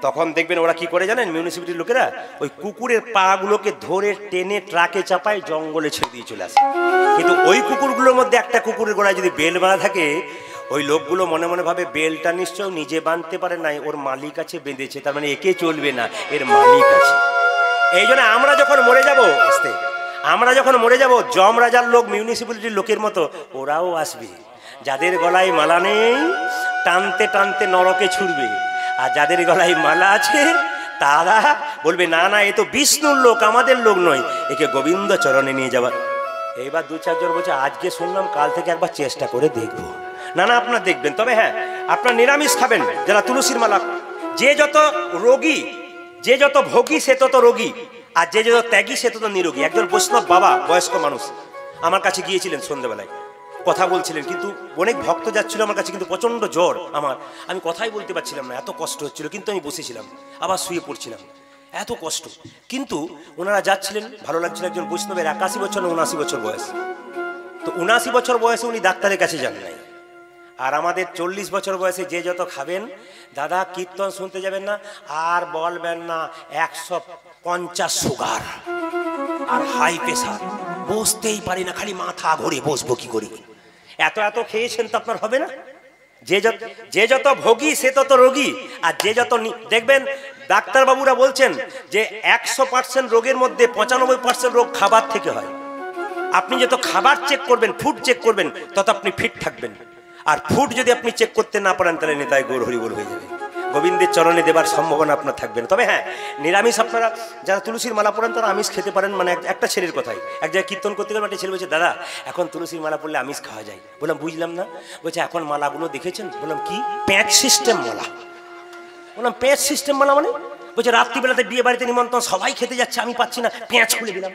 তখন দেখবেন ওরা কি করে জানেন, মিউনিসিপ্যালিটির লোকেরা ওই কুকুরের পা গুলোকে ধরে টেনে ট্রাকে চাপায় জঙ্গলে ছেড়ে দিয়ে চলে আসে। কিন্তু ওই কুকুরগুলোর মধ্যে একটা কুকুরের গোড়ায় যদি বেল বাঁধা থাকে, ওই লোকগুলো মনে মনে ভাবে বেলটা নিশ্চয় নিজে বাঁধতে পারে নাই, ওর মালিক আছে বেঁধেছে, তার মানে একে চলবে না, এর মালিক আছে। এই জন্য আমরা যখন মরে যাব, জম রাজার লোক মিউনিসিপ্যালিটির লোকের মতো ওরাও আসবে, যাদের গলায় মালা নেই টানতে টানতে নরকে ছুটবে, আর যাদের গলায় মালা আছে তারা বলবে না না, এ তো বিষ্ণুর লোক, আমাদের লোক নয়, একে গোবিন্দ চরণে নিয়ে যাওয়া। এইবার 2-4 জন বলছে আজকে শুনলাম, কাল থেকে একবার চেষ্টা করে দেখবো। না না, আপনার দেখবেন, তবে হ্যাঁ, আপনার নিরামিষ খাবেন যারা তুলসীর মালা। যে যত রোগী, যে যত ভোগী সে তত রোগী, আর যে যত ত্যাগী সে তত নিরোগী। একজন বৈষ্ণব বাবা, বয়স্ক মানুষ, আমার কাছে গিয়েছিলেন সন্ধ্যেবেলায়, কথা বলছিলেন, কিন্তু অনেক ভক্ত যাচ্ছিল আমার কাছে, কিন্তু প্রচন্ড জ্বর আমার, আমি কথাই বলতে পারছিলাম না, এত কষ্ট হচ্ছিল। কিন্তু আমি বসেছিলাম, আবার শুয়ে পড়ছিলাম, এত কষ্ট। কিন্তু ওনারা যাচ্ছিলেন, ভালো লাগছিল। একজন বৈষ্ণবের 81 বছর না 79 বছর বয়স। তো 79 বছর বয়সে উনি ডাক্তারের কাছে যান নাই। আর আমাদের 40 বছর বয়সে যে যত খাবেন, দাদা কীর্তন শুনতে যাবেন না, আর বলবেন না 150 সুগার আর হাই প্রেশার, বসতেই পারি না, খালি মাথা ঘুরে, বসবো কি করি। এত এত খেয়েছেন তো আপনার হবে না। যে যত ভোগী সে তত রোগী, আর যে যত দেখবেন ডাক্তারবাবুরা বলছেন যে 100% রোগের মধ্যে 95% রোগ খাবার থেকে হয়। আপনি যত খাবার চেক করবেন, ফুড চেক করবেন, তত আপনি ফিট থাকবেন। আর ফুড যদি আপনি চেক করতে না পারেন, তাহলে নেতায় গৌর হরিবোল হয়ে যাবে, গোবিন্দের চরণে দেবার সম্ভাবনা আপনার থাকবে না। তবে হ্যাঁ, নিরামিষ আপনারা যারা তুলসীর মালা পড়েন তারা আমিষ খেতে পারেন। মানে একটা ছেলের কথাই, এক জায়গায় কীর্তন করতে গেলে একটা ছেলে বলছে, দাদা এখন তুলসীর মালা পড়লে আমিষ খাওয়া যায়। বললাম বুঝলাম না। বলছে এখন মালাগুলো দেখেছেন? বললাম কি? প্যাঁচ সিস্টেম মালা। বললাম প্যাঁচ সিস্টেম মালা মানে? বলছে রাত্রিবেলাতে বিয়ে বাড়িতে নিমন্ত্রণ, সবাই খেতে যাচ্ছে, আমি পাচ্ছি না, পেঁয়াজ খুলে দিলাম,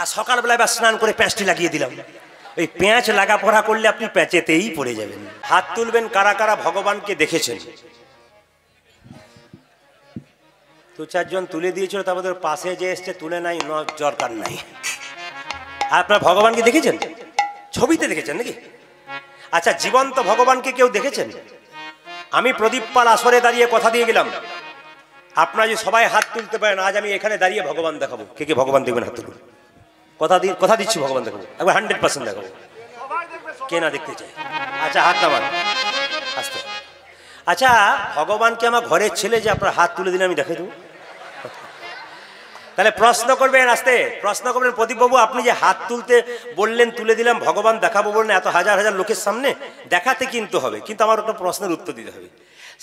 আর সকালবেলায় এবার স্নান করে প্যাঁচটি লাগিয়ে দিলাম। ওই পেঁয়াজ লাগা পড়া করলে আপনি প্যাঁচেতেই পড়ে যাবেন। হাত তুলবেন কারা কারা ভগবানকে দেখেছেন। দু চারজন তুলে দিয়েছিল, তারপর পাশে যে এসছে তুলে নাই, দরকার নাই। আপনার ভগবানকে দেখেছেন? ছবিতে দেখেছেন নাকি? আচ্ছা, জীবন্ত ভগবানকে কেউ দেখেছেন? আমি প্রদীপ পাল আসরে দাঁড়িয়ে কথা দিয়ে গেলাম, আপনারা যদি সবাই হাত তুলতে পারেন, আজ আমি এখানে দাঁড়িয়ে ভগবান দেখাবো। কে কে ভগবান দেখবেন হাত তুলুন। কথা দিচ্ছি ভগবান দেখাবো, একবার 100% দেখাবো। কে না দেখতে চায়? আচ্ছা, হাত নামান আস্তে। আচ্ছা, ভগবানকে আমার ঘরের ছেলে যে আপনার হাত তুলে দিলে আমি দেখাই দেবো? তাহলে প্রশ্ন করবেন, আস্তে প্রশ্ন করবেন, প্রদীপবাবু আপনি যে হাত তুলতে বললেন, তুলে দিলাম, ভগবান দেখাবো বললেন, এত হাজার হাজার লোকের সামনে দেখাতে কিন্তু হবে, কিন্তু আমার একটা প্রশ্নের উত্তর দিতে হবে।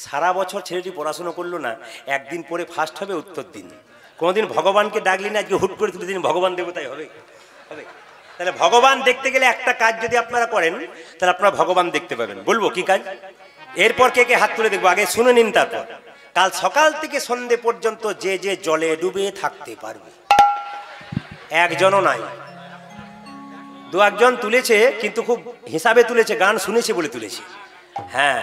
সারা বছর ছেলেটি পড়াশুনো করলো না, একদিন পরে ফার্স্ট হবে, উত্তর দিন। কোনোদিন ভগবানকে ডাকলি না, আজকে হুট করে তুলে দিন ভগবান দেবতাই হবে? হবে। তাহলে ভগবান দেখতে গেলে একটা কাজ যদি আপনারা করেন, তাহলে আপনারা ভগবান দেখতে পাবেন। বলবো কি কাজ? এরপর কে কে হাত তুলে দেখবো, আগে শুনে নিন। তারপর কাল সকাল থেকে সন্ধে পর্যন্ত যে যে জলে ডুবে থাকতে পারবে, একজনও নাই। দু একজন তুলেছে, কিন্তু খুব হিসাবে তুলেছে, গান শুনেছে বলে তুলেছে। হ্যাঁ,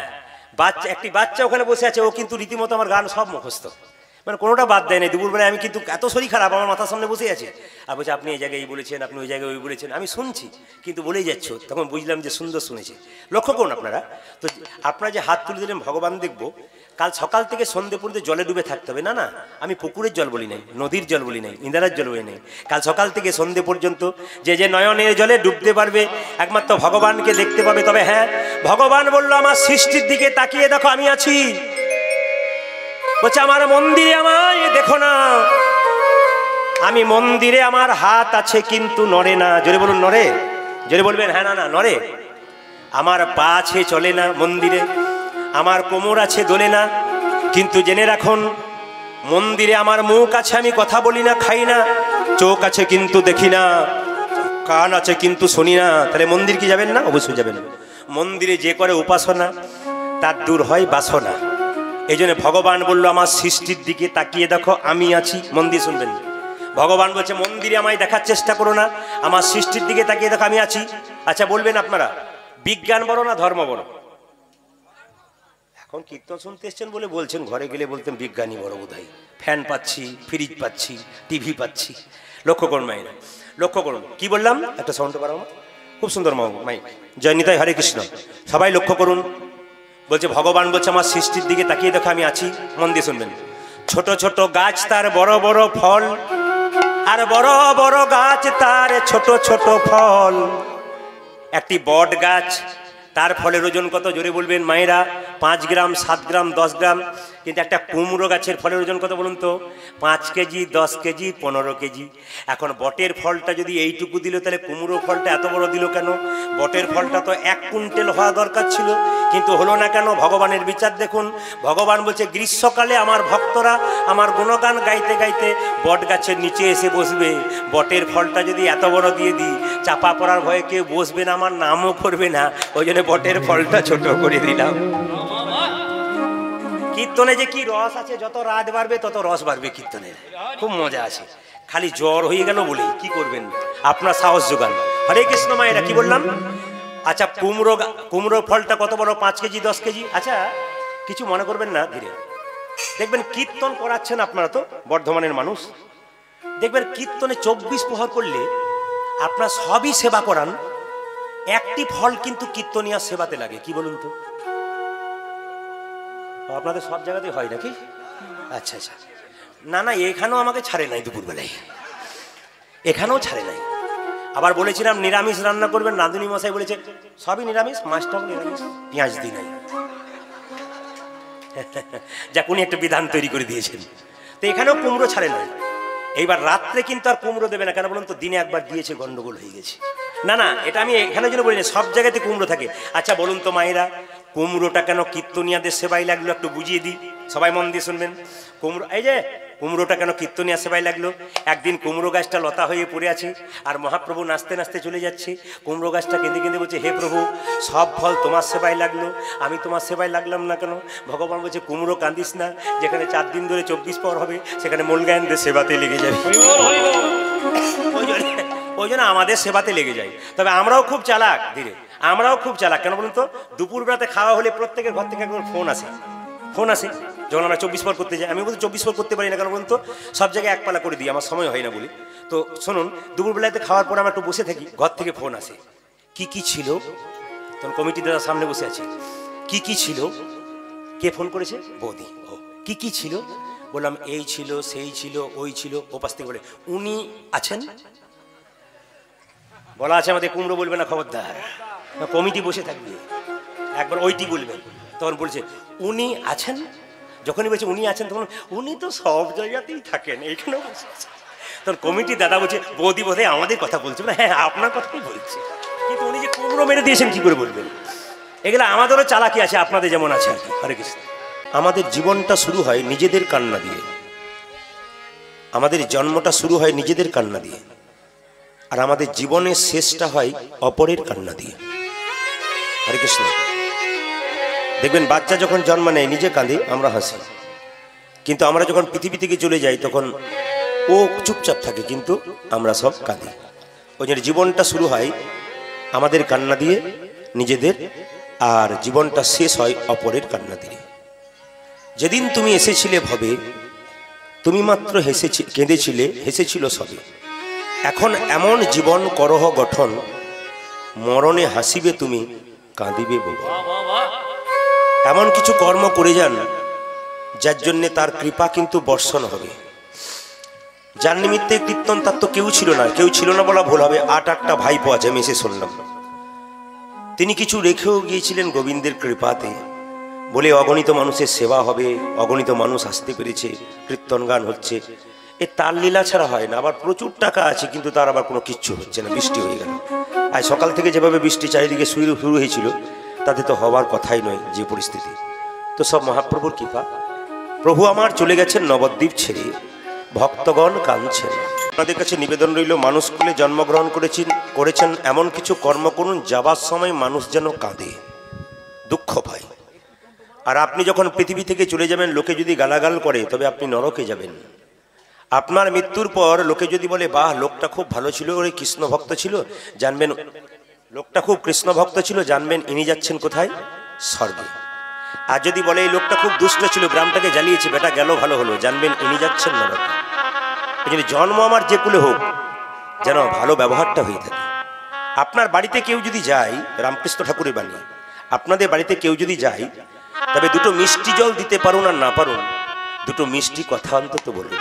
একটি বাচ্চা ওখানে বসে আছে, ও কিন্তু রীতিমতো আমার গান সব মুখস্থ, মানে কোনোটা বাদ দেয় না। দুপুরবেলায় আমি কিন্তু এত শরীর খারাপ, আমার মাথার সামনে বসে আছে, আর বলছে আপনি এই জায়গায় এই বলেছেন, আপনি ওই জায়গায় ওই বলেছেন। আমি শুনছি, কিন্তু বলেই যাচ্ছ। তখন বুঝলাম যে সুন্দর শুনেছে। লক্ষ্য করুন আপনারা তো, আপনারা যে হাত তুলে দিলেন ভগবান দেখবো, কাল সকাল থেকে সন্ধে পর্যন্ত জলে ডুবে থাকতে হবে। না না, আমি পুকুরের জল বলি নাই, নদীর জল বলি নাই, ইন্দারার জল বলি নাই। কাল সকাল থেকে সন্ধে পর্যন্ত যে যে নয়নের জলে ডুবতে পারবে, একমাত্র ভগবানকে দেখতে পাবে। তবে হ্যাঁ, ভগবান বললো আমার সৃষ্টির দিকে তাকিয়ে দেখো আমি আছি। বলছে আমার মন্দিরে আমায় দেখো না, আমি মন্দিরে আমার হাত আছে কিন্তু নড়ে না। জোরে বলুন নড়ে? জোরে বলবেন হ্যাঁ না না নড়ে। আমার পা আছে চলে না মন্দিরে, আমার কোমর আছে দোলে না, কিন্তু জেনে রাখুন মন্দিরে আমার মুখ আছে, আমি কথা বলি না, খাই না, চোখ আছে কিন্তু দেখি না, কান আছে কিন্তু শুনি না। তাহলে মন্দির কি যাবেন না? অবশ্যই যাবেন। মন্দিরে যে করে উপাসনা তার দূর হয় বাসনা। এই জন্য ভগবান বললো আমার সৃষ্টির দিকে তাকিয়ে দেখো আমি আছি। মন্দির শুনবেন, ভগবান বলছে মন্দিরে আমায় দেখার চেষ্টা করো না, আমার সৃষ্টির দিকে তাকিয়ে দেখো আমি আছি। আচ্ছা বলবেন আপনারা, বিজ্ঞান বড় না ধর্ম বড়? এখন কীর্তন শুনতে এসছেন বলে বলছেন, ঘরে গেলে বলতেন বিজ্ঞানী বড় বোধহয়। ফ্যান পাচ্ছি, ফ্রিজ পাচ্ছি, টিভি পাচ্ছি। লক্ষ্য করুন মাইনা, লক্ষ্য করুন কি বললাম, একটা সাউন্ড পারো, খুব সুন্দর মাই। জয় নিতাই, হরে কৃষ্ণ। সবাই লক্ষ্য করুন, বলছে ভগবান বলছে আমার সৃষ্টির দিকে তাকিয়ে দেখো আমি আছি। মন দিয়ে শুনবেন, ছোট ছোট গাছ তার বড় বড় ফল, আর বড় বড় গাছ তার ছোট ছোট ফল। একটি বট গাছ, তার ফলের ওজন কত? জোরে বলবেন মায়েরা, 5 গ্রাম, 7 গ্রাম, 10 গ্রাম। কিন্তু একটা কুমড়ো গাছের ফলের ওজন কত বলুন তো? 5 কেজি, 10 কেজি, 15 কেজি। এখন বটের ফলটা যদি এইটুকু দিল, তাহলে কুমড়ো ফলটা এত বড় দিল কেন? বটের ফলটা তো 1 কুইন্টাল হওয়া দরকার ছিল, কিন্তু হলো না কেন? ভগবানের বিচার দেখুন। ভগবান বলছে গ্রীষ্মকালে আমার ভক্তরা আমার গুণগান গাইতে গাইতে বট গাছের নিচে এসে বসবে। বটের ফলটা যদি এত বড় দিয়ে দিই, চাপা পড়ার ভয়ে কেউ বসবে না, আমার নামও করবে না, ওই জন্য বটের ফলটা ছোট করে দিলাম। কীর্তনে যে কি রস আছে, যত রাত বাড়বে তত রস বাড়বে কীর্তনের, খুব মজা আছে। খালি জ্বর হয়ে গেল বলেই কি করবেন, আপনার সাহস যোগান। হরে কৃষ্ণ মায়েরা, কি বললাম? আচ্ছা কুমড়ো ফলটা কত বড়? 5 কেজি, 10 কেজি। আচ্ছা কিছু মনে করবেন না, ধীরে দেখবেন কীর্তন করাচ্ছেন আপনারা, তো বর্ধমানের মানুষ, দেখবেন কীর্তনে 24 প্রহর করলে আপনারা সবই সেবা করান, একটি ফল কিন্তু কীর্তনিয়ার সেবাতে লাগে। কি বলুন তো? আপনাদের সব জায়গাতেই হয় নাকি? আচ্ছা আচ্ছা, না না এখানেও আমাকে ছাড়ে নাই, দুপুরবেলায় এখানেও ছাড়ে নাই। আবার বলেছিলাম নিরামিষ রান্না করবেন, রাঁধুনি মশাই বলেছে সবই নিরামিষ, মাছটাও নিরামিষ, পেঁয়াজ দিই নাই। যাক, উনি একটা বিধান তৈরি করে দিয়েছেন। তো এখানেও কুমড়ো ছাড়ে নাই। এইবার রাত্রে কিন্তু আর কুমড়ো দেবে না, কেন বলুন তো? দিনে একবার দিয়েছে, গন্ডগোল হয়ে গেছে। না না, এটা আমি এখানে জন্য বলি না, সব জায়গাতে কুমড়ো থাকে। আচ্ছা বলুন তো মায়েরা, কুমড়োটা কেন কীর্তনিয়াদের সেবাই লাগলো? একটু বুঝিয়ে দিই, সবাই মন দিয়ে শুনবেন। এই যে কুমড়োটা কেন কীর্তনিয়া সেবাই লাগলো? একদিন কুমড়ো গাছটা লতা হয়ে পড়ে আছে, আর মহাপ্রভু নাচতে নাচতে চলে যাচ্ছে। কুমড়ো গাছটা কেঁদে কেঁদে বলছে, হে প্রভু, সব ফল তোমার সেবাই লাগলো, আমি তোমার সেবাই লাগলাম না কেন? ভগবান বলছে কুমড়ো কাঁদিস না, যেখানে 4 দিন ধরে 24 পর হবে, সেখানে মূলগায়নদের সেবাতে লেগে যাবে। ওই জন্য আমাদের সেবাতে লেগে যায়। তবে আমরাও খুব চালাক, ধীরে আমরাও খুব চালাক। কেন বলুন তো? দুপুরবেলাতে খাওয়া হলে প্রত্যেকের ঘর থেকে একবার ফোন আসে, যখন আমরা 24 পর করতে যাই, আমি বলতে 24 পর করতে পারি না, কারণ বলুন তো সব জায়গায় এক পালা করে দিই, আমার সময় হয় না বলি। তো শুনুন, দুপুরবেলাতে খাওয়ার পর আমরা একটু বসে থাকি, ঘর থেকে ফোন আসে, কি কি ছিল, তখন কমিটি দাদা সামনে বসে আছে, কি কি ছিল, কে ফোন করেছে, বৌদি। ও কি কি ছিল, বললাম এই ছিল, সেই ছিল, ওই ছিল। ও পাশ থেকে বলে উনি আছেন, বলা আছে আমাদের কুমড়ো বলবে না খবরদার, কমিটি বসে থাকবে, একবার ওইটি বলবেন। তখন বলছে উনি আছেন, যখনই বলছে উনি আছেন তখন উনি তো সব জায়গাতেই থাকেন, এইখানেও বসে আছেন। তখন কমিটি দাদা বলছে বৌদি বোধহয় আমাদের কথা বলছে না, হ্যাঁ আপনার কথাই বলছে, কিন্তু উনি যে কুমড়ো মেরে দিয়েছেন কি করে বলবেন। এগুলো আমাদেরও চালাকি আছে, আপনাদের যেমন আছে আর কি। হরে কৃষ্ণ। আমাদের জীবনটা শুরু হয় নিজেদের কান্না দিয়ে, আমাদের জন্মটা শুরু হয় নিজেদের কান্না দিয়ে, আর আমাদের জীবনের শেষটা হয় অপরের কান্না দিয়ে। হরে কৃষ্ণ। দেখবেন বাচ্চা যখন জন্ম নেয় নিজে কাঁদে, আমরা হাসি, কিন্তু আমরা যখন পৃথিবী থেকে চলে যাই তখন ও চুপচাপ থাকে, কিন্তু আমরা সব কাঁদি। ওই জন্য জীবনটা শুরু হয় আমাদের কান্না দিয়ে নিজেদের, আর জীবনটা শেষ হয় অপরের কান্না দিয়ে। যেদিন তুমি এসেছিলে ভবে, তুমি মাত্র কেঁদেছিলে, হেসেছিল সবে। এখন এমন জীবন করহ গঠন, মরণে হাসিবে তুমি, কাঁদিবে ভুবন। এমন কিছু কর্ম করে যান যার জন্যে তার কৃপা কিন্তু বর্ষণ হবে। যার নিমিত্তে কীর্তন তার তো কেউ ছিল না, কেউ ছিল না বলা ভুল হবে, 8-8টা ভাইপো আছে আমি এসে শুনলাম। তিনি কিছু রেখেও গিয়েছিলেন গোবিন্দের কৃপাতে, বলে অগণিত মানুষের সেবা হবে, অগণিত মানুষ আসতে পেরেছে, কীর্তন গান হচ্ছে। এ তার লীলা ছাড়া হয় না। আবার প্রচুর টাকা আছে কিন্তু তার আবার কোনো কিচ্ছু হচ্ছে না, বৃষ্টি হয়ে গেল। আজ সকাল থেকে যেভাবে বৃষ্টি চারিদিকে শুরু হয়েছিল তাতে তো হওয়ার কথাই নয় যে পরিস্থিতি। তো সব মহাপ্রভুর কৃপা। প্রভু আমার চলে গেছেন নবদ্বীপ ছেড়ে, ভক্তগণ কাঁদছেন। আপনাদের কাছে নিবেদন রইল, মানুষ কুলে জন্মগ্রহণ করেছেন, এমন কিছু কর্ম করুন যাবার সময় মানুষ যেন কাঁদে, দুঃখ পায়। আর আপনি যখন পৃথিবী থেকে চলে যাবেন, লোকে যদি গালাগাল করে তবে আপনি নরকে যাবেন। আপনার মৃত্যুর পর লোকে যদি বলে বাহ লোকটা খুব ভালো ছিল, ওই কৃষ্ণ ভক্ত ছিল, জানবেন লোকটা খুব কৃষ্ণ ভক্ত ছিল, জানবেন ইনি যাচ্ছেন কোথায়, স্বর্গে। আর যদি বলে এই লোকটা খুব দুষ্ট ছিল, গ্রামটাকে জ্বালিয়েছে, বেটা গেল ভালো হলো, জানবেন ইনি যাচ্ছেন নরকে। এই জন্য জন্ম আমার যে কুলে হোক যেন ভালো ব্যবহারটা হয়ে থাকে। আপনার বাড়িতে কেউ যদি যায়, রামকৃষ্ণ ঠাকুরের বাণী, আপনাদের বাড়িতে কেউ যদি যায় তবে দুটো মিষ্টি জল দিতে পারুন আর না পারুন, দুটো মিষ্টি কথা অন্তত বলুন,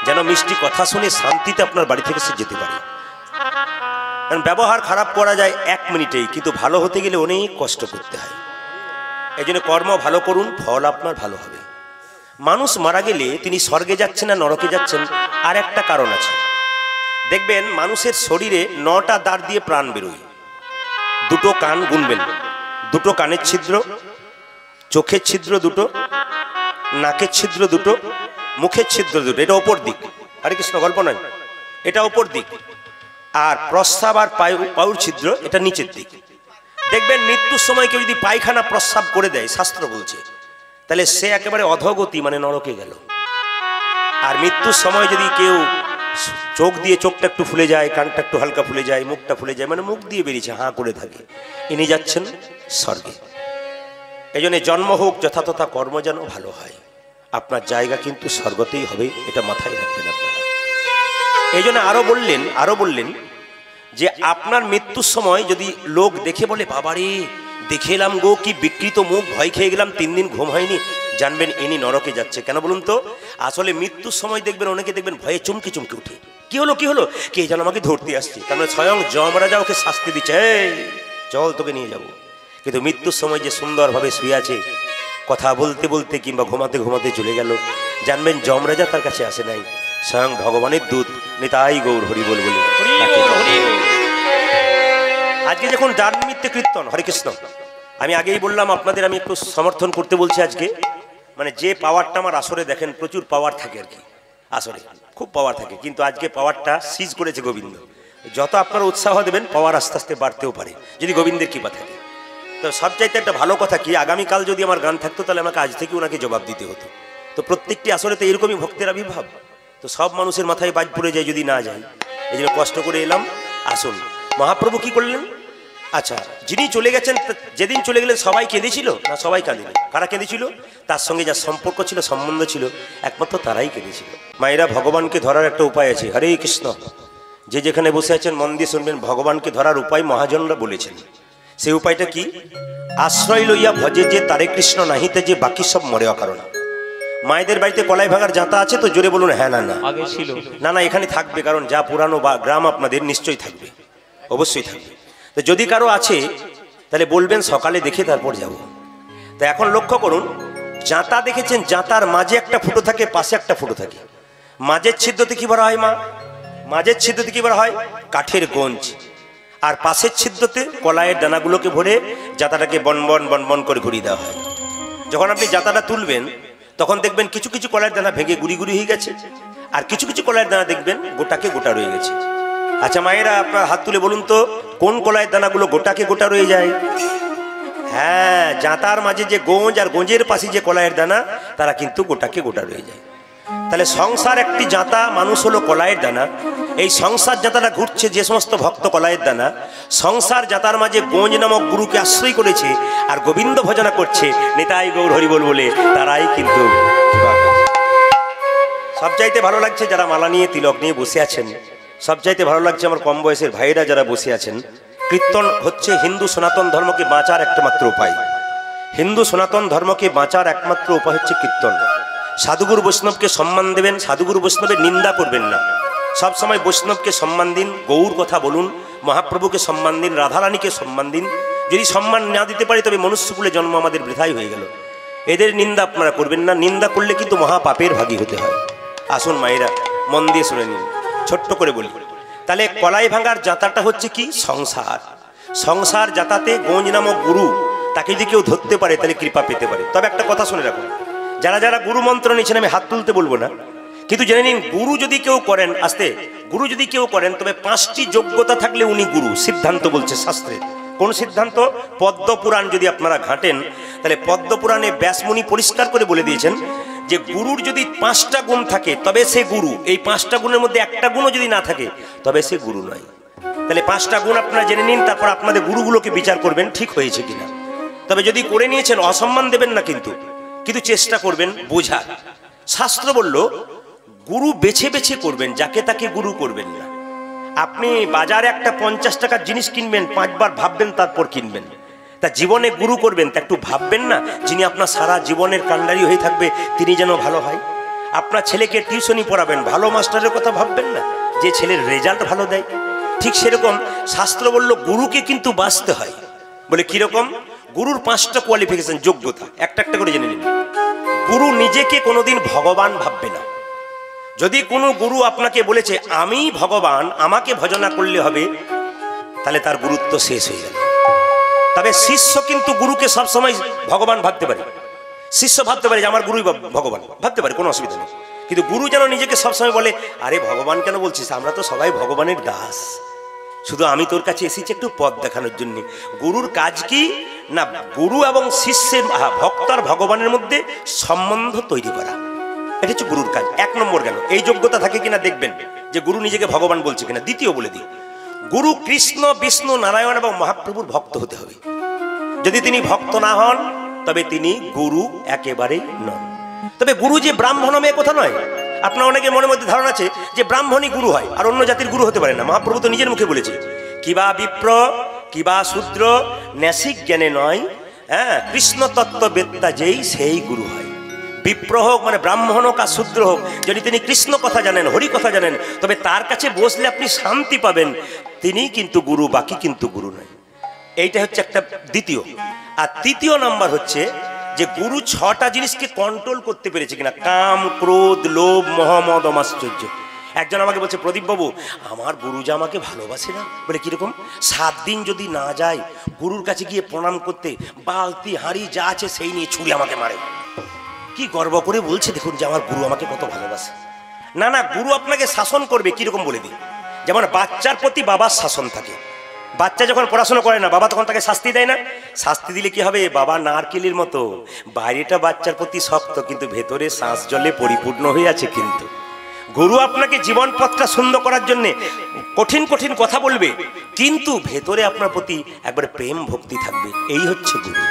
যেন মিষ্টি কথা শুনে শান্তিতে আপনার বাড়ি থেকে সে যেতে পারে। কারণ ব্যবহার খারাপ করা যায় 1 মিনিটেই, কিন্তু ভালো হতে গেলে অনেক কষ্ট করতে হয়। এই জন্য কর্ম ভালো করুন, ফল আপনার ভালো হবে। মানুষ মারা গেলে তিনি স্বর্গে যাচ্ছেন না নরকে যাচ্ছেন, আর একটা কারণ আছে। দেখবেন মানুষের শরীরে 9টা দাঁত দিয়ে প্রাণ বেরোয়। দুটো কান গুনবেন, দুটো কানের ছিদ্র, চোখের ছিদ্র দুটো, নাকের ছিদ্র দুটো, মুখের ছিদ্র দুটো, এটা ওপর দিক। হরে কৃষ্ণ, গল্প নয়, এটা ওপর দিক। আর প্রস্রাব আর পায়ুর ছিদ্র এটা নিচের দিক। দেখবেন মৃত্যুর সময় কেউ যদি পায়খানা প্রস্রাব করে দেয়, শাস্ত্র বলছে, তাহলে সে একেবারে অধগতি, মানে নরকে গেল। আর মৃত্যুর সময় যদি কেউ চোখ দিয়ে চোখটা একটু ফুলে যায়, কানটা একটু হালকা ফুলে যায়, মুখটা ফুলে যায়, মানে মুখ দিয়ে বেরিয়েছে, হাঁ করে থাকে, ইনি যাচ্ছেন স্বর্গে। এই জন্য জন্ম হোক, যথাযথ কর্ম যেন ভালো হয়। আপনার জায়গা কিন্তু স্বর্গতেই হবে, এটা মাথায় রাখবেন আপনারা। এই জন্য আরো বললেন যে আপনার মৃত্যুর সময় যদি লোক দেখে বলে বাবারে দেখে এলাম গো কি বিকৃত মুখ, ভয় খেয়ে গেলাম, 3 দিন ঘুম হয়নি, জানবেন ইনি নরকে যাচ্ছে। কেন বলুন তো? আসলে মৃত্যুর সময় দেখবেন অনেকে দেখবেন ভয়ে চমকে উঠে, কি হলো কে যেন আমাকে ধরতে আসছে, তার মানে স্বয়ং যমরাজা ওকে শাস্তি দিচ্ছে, চল তোকে নিয়ে যাব। কিন্তু মৃত্যুর সময় যে সুন্দরভাবে শুয়ে আছে, কথা বলতে বলতে কিংবা ঘুমাতে ঘুমাতে চলে গেল, জানবেন যমরাজা তার কাছে আসে নাই, স্বয়ং ভগবানের দূত নিতাই গৌর হরি বল বলে। আজকে যখন যার নিমিত্তে কীর্তন, হরে কৃষ্ণ, আমি আগেই বললাম আপনাদের, আমি একটু সমর্থন করতে বলছি আজকে। মানে যে পাওয়ারটা আমার আসরে দেখেন, প্রচুর পাওয়ার থাকে আর কি, আসরে খুব পাওয়ার থাকে, কিন্তু আজকে পাওয়ারটা সিজ করেছে গোবিন্দ। যত আপনারা উৎসাহ দেবেন পাওয়ার আস্তে আস্তে বাড়তেও পারে যদি গোবিন্দের কৃপা থাকে। তো সবচাইতে একটা ভালো কথা কি, আগামীকাল যদি আমার গান থাকতো তাহলে আমাকে আজ থেকে ওনাকে জবাব দিতে হতো। তো প্রত্যেকটি আসলে তো এরকমই ভক্তের আবির্ভাব, তো সব মানুষের মাথায় বাজ পড়ে যায় যদি না যায়। এই জন্য কষ্ট করে এলাম। আসুন, মহাপ্রভু কি করলেন, আচ্ছা, যিনি চলে গেছেন, যেদিন চলে গেলেন সবাই কেঁদেছিল না সবাই কাঁদেনি? কারা কেঁদেছিল? তার সঙ্গে যার সম্পর্ক ছিল, সম্বন্ধ ছিল, একমাত্র তারাই কেঁদেছিল। মায়েরা, ভগবানকে ধরার একটা উপায় আছে। হরে কৃষ্ণ। যে যেখানে বসে আছেন মন দিয়ে শুনবেন, ভগবানকে ধরার উপায় মহাজনরা বলেছেন। সেই উপায়টা কি? আশ্রয় লইয়া ভজে যে তারে কৃষ্ণ নাহিতে যে বাকি সব মরে অকারণ। মায়েদের বাড়িতে কলাই ভাগার জাঁতা আছে তো? জোরে বলুন হ্যাঁ না না। আগে ছিল না না, এখানে থাকবে, কারণ যা পুরানো বা গ্রাম আপনাদের নিশ্চয়ই থাকবে, অবশ্যই থাকবে। তো যদি কারো আছে তাহলে বলবেন, সকালে দেখে তারপর যাব। তো এখন লক্ষ্য করুন, জাঁতা দেখেছেন? জাঁতার মাঝে একটা ফুটো থাকে, পাশে একটা ফুটো থাকে। মাঝের ছিদ্রতে কি বলা হয় মা? মাঝের ছিদ্রতে কি বলা হয়? কাঠের গঞ্জ। আর পাশের ছিদ্রতে কলাইয়ের দানাগুলোকে ভরে জাঁতাটাকে বনবন বনবন করে ঘুরিয়ে দেওয়া হয়। যখন আপনি জাঁতাটা তুলবেন তখন দেখবেন কিছু কিছু কলাইয়ের দানা ভেঙে গুড়ি গুড়ি হয়ে গেছে, আর কিছু কিছু কলাইয়ের দানা দেখবেন গোটাকে গোটা রয়ে গেছে। আচ্ছা মায়েরা, আপনার হাত তুলে বলুন তো, কোন কলাইয়ের দানাগুলো গোটাকে গোটা রয়ে যায়? হ্যাঁ, জাঁতার মাঝে যে গোঁজ আর গোঁজের পাশে যে কলাইয়ের দানা, তারা কিন্তু গোটাকে গোটা রয়ে যায়। তাহলে সংসার একটি জাঁতা, মানুষ হলো কলাইয়ের দানা। এই সংসার জাঁতাটা ঘুরছে যে সমস্ত ভক্ত কলাইয়ের দানা, সংসার জাঁতার মাঝে গোঁজ নামক গুরুকে আশ্রয় করেছে আর গোবিন্দ ভজনা করছে নিতাই গৌর হরিবোল বলে, তারাই কিন্তু সবচাইতে ভালো লাগছে যারা মালা নিয়ে তিলক নিয়ে বসে আছেন। সবচাইতে ভালো লাগছে আমার কম বয়সের ভাইয়েরা যারা বসে আছেন। কীর্তন হচ্ছে হিন্দু সনাতন ধর্মকে বাঁচার একমাত্র উপায়। হিন্দু সনাতন ধর্মকে বাঁচার একমাত্র উপায় হচ্ছে কীর্তন। সাধুগুরু বৈষ্ণবকে সম্মান দেবেন, সাধুগুরু বৈষ্ণবের নিন্দা করবেন না। সবসময় বৈষ্ণবকে সম্মান দিন, গৌর কথা বলুন, মহাপ্রভুকে সম্মান দিন, রাধারানীকে সম্মান দিন। যদি সম্মান না দিতে পারি তবে মনুষ্যকুলে জন্ম আমাদের বৃথাই হয়ে গেল। এদের নিন্দা আপনারা করবেন না, নিন্দা করলে কিন্তু মহাপাপের ভাগী হতে হয়। আসুন মায়েরা, মন দিয়ে শুনে নিন, ছোট্ট করে বলি। তাহলে কলাই ভাঙার জাতাটা হচ্ছে কি? সংসার। সংসার জাতাতে গোঁজ নামক গুরু, তাকে যদি কেউ ধরতে পারে তাহলে কৃপা পেতে পারে। তবে একটা কথা শুনে রাখুন, যারা যারা গুরু মন্ত্র নিচ্ছেন, আমি হাত তুলতে বলবো না, কিন্তু জেনে নিন, গুরু যদি কেউ করেন, আসতে গুরু যদি কেউ করেন, তবে 5টি যোগ্যতা থাকলে উনি গুরু। সিদ্ধান্ত বলছে শাস্ত্রে। কোন সিদ্ধান্ত? পদ্মপুরাণ যদি আপনারা ঘাঁটেন তাহলে পদ্মপুরাণে ব্যাসমুনি পরিষ্কার করে বলে দিয়েছেন যে গুরুর যদি 5টা গুণ থাকে তবে সে গুরু। এই 5টা গুণের মধ্যে একটা গুণও যদি না থাকে তবে সে গুরু নয়। তাহলে 5টা গুণ আপনারা জেনে নিন, তারপর আপনাদের গুরুগুলোকে বিচার করবেন ঠিক হয়েছে কিনা। তবে যদি করে নিয়েছেন, অসম্মান দেবেন না, কিন্তু চেষ্টা করবেন বোঝার। শাস্ত্র বলল গুরু বেছে বেছে করবেন, যাকে তাকে গুরু করবেন না। আপনি বাজারে একটা 50 টাকার জিনিস কিনবেন, 5 বার ভাববেন তারপর কিনবেন। তা জীবনে গুরু করবেন তা একটু ভাববেন না, যিনি আপনার সারা জীবনের কান্ডারি হয়ে থাকবে তিনি যেন ভালো হয়। আপনার ছেলেকে টিউশনি পড়াবেন, ভালো মাস্টারের কথা ভাববেন না, যে ছেলের রেজাল্ট ভালো দেয়। ঠিক সেরকম শাস্ত্র বলল গুরুকে কিন্তু বাঁচতে হয়। বলে কিরকম? গুরুর 5টা কোয়ালিফিকেশন, যোগ্যতা, একটা একটা করে জেনে নিন। গুরু নিজেকে কোনোদিন ভগবান ভাববে না। যদি কোনো গুরু আপনাকে বলেছে আমি ভগবান, আমাকে ভজনা করলে হবে, তাহলে তার গুরুত্ব শেষ হয়ে গেল। তবে শিষ্য কিন্তু গুরুকে সবসময় ভগবান ভাবতে পারে। শিষ্য ভাবতে পারে যে আমার গুরুই ভগবান, ভাবতে পারে, কোনো অসুবিধা নেই। কিন্তু গুরু যেন নিজেকে সবসময় বলে, আরে ভগবান কেন বলছিস, আমরা তো সবাই ভগবানের দাস, শুধু আমি তোর কাছে এসেছি একটু পথ দেখানোর জন্য। গুরুর কাজ কি না, গুরু এবং শিষ্যের, ভক্ত আর ভগবানের মধ্যে সম্বন্ধ তৈরি করা, এটা হচ্ছে গুরুর কাজ। 1 নম্বর গেল। এই যোগ্যতা থাকে কিনা দেখবেন যে গুরু নিজেকে ভগবান বলছে কিনা। দ্বিতীয় বলে দিই, গুরু কৃষ্ণ, বিষ্ণু, নারায়ণ এবং মহাপ্রভুর ভক্ত হতে হবে। যদি তিনি ভক্ত না হন তবে তিনি গুরু একেবারেই নন। তবে গুরু যে ব্রাহ্মণ হবে কথা নয়। আপনার অনেকের মনের মধ্যে ধারণা আছে যে ব্রাহ্মণই গুরু হয় আর অন্য জাতির গুরু হতে পারে না। মহাপ্রভু তো নিজের মুখে বলেছে, কিবা বিপ্র কিবা শূদ্র ন্যাসিক জ্ঞানে নয়, হ্যাঁ, কৃষ্ণ তত্ত্ববেত্তা যেই সেই গুরু হয়। বিপ্র হোক মানে ব্রাহ্মণ হোক আর শূদ্র হোক, যদি তিনি কৃষ্ণ কথা জানেন, হরি কথা জানেন, তবে তার কাছে বসলে আপনি শান্তি পাবেন, তিনি কিন্তু গুরু, বাকি কিন্তু গুরু নয়। এইটা হচ্ছে একটা দ্বিতীয়। আর তৃতীয় নাম্বার হচ্ছে যে গুরু 6টা জিনিসকে কন্ট্রোল করতে পেরেছে কিনা, কাম, ক্রোধ, লোভ, মোহ, মদ, মাশ্চর্য। একজন আমাকে বলছে, প্রদীপ বাবু আমার গুরু যে আমাকে ভালোবাসে না। বলে কিরকম? 7 দিন যদি না যায় গুরুর কাছে গিয়ে প্রণাম করতে, বালতি হাঁড়ি যা আছে সেই নিয়ে ছুঁড়ে আমাকে মারে। কি গর্ব করে বলছে, দেখুন যে আমার গুরু আমাকে কত ভালোবাসে। না না, গুরু আপনাকে শাসন করবে। কিরকম বলে দিই, যেমন বাচ্চার প্রতি বাবার শাসন থাকে। বাচ্চা যখন পড়াশোনা করে না, বাবা তখন তাকে শাস্তি দেয় না? শাস্তি দিলে কি হবে? বাবা নারকেলের মতো, বাইরেটা বাচ্চার প্রতি শক্ত কিন্তু ভেতরে শ্বাস জলে পরিপূর্ণ হয়ে আছে। কিন্তু গুরু আপনাকে জীবন পথটা সুন্দর করার জন্য কঠিন কঠিন কথা বলবে, কিন্তু ভেতরে আপনার প্রতি একবারে প্রেম ভক্তি থাকবে। এই হচ্ছে গুরু।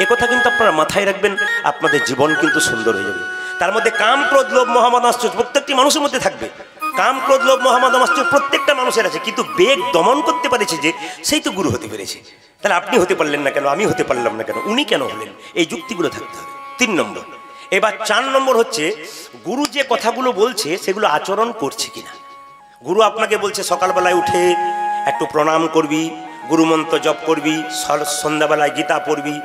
একথা কিন্তু আপনারা মাথায় রাখবেন, আপনাদের জীবন কিন্তু সুন্দর হয়ে যাবে। তার মধ্যে কাম, ক্রোধ, লোভ, মোহ, মদ, মাৎসর্য প্রত্যেকটি মানুষের মধ্যে থাকবে। কাম, ক্রোধ, লোভ, মোহ, মদ, মাৎসর্য প্রত্যেকটা মানুষের আছে, কিন্তু বেগ দমন করতে পারেছে যে, সেই তো গুরু হতে পেরেছে। তাহলে আপনি হতে পারলেন না কেন, আমি হতে পারলাম না কেন, উনি কেন হলেন? এই যুক্তিগুলো থাকতে হবে। 3 নম্বর। এবার 4 নম্বর হচ্ছে গুরু যে কথাগুলো বলছে সেগুলো আচরণ করছে কিনা। গুরু আপনাকে বলছে সকালবেলায় উঠে একটু প্রণাম করবি, গুরুমন্ত্র জপ করবি, সন্ধ্যাবেলায় গীতা পড়বি,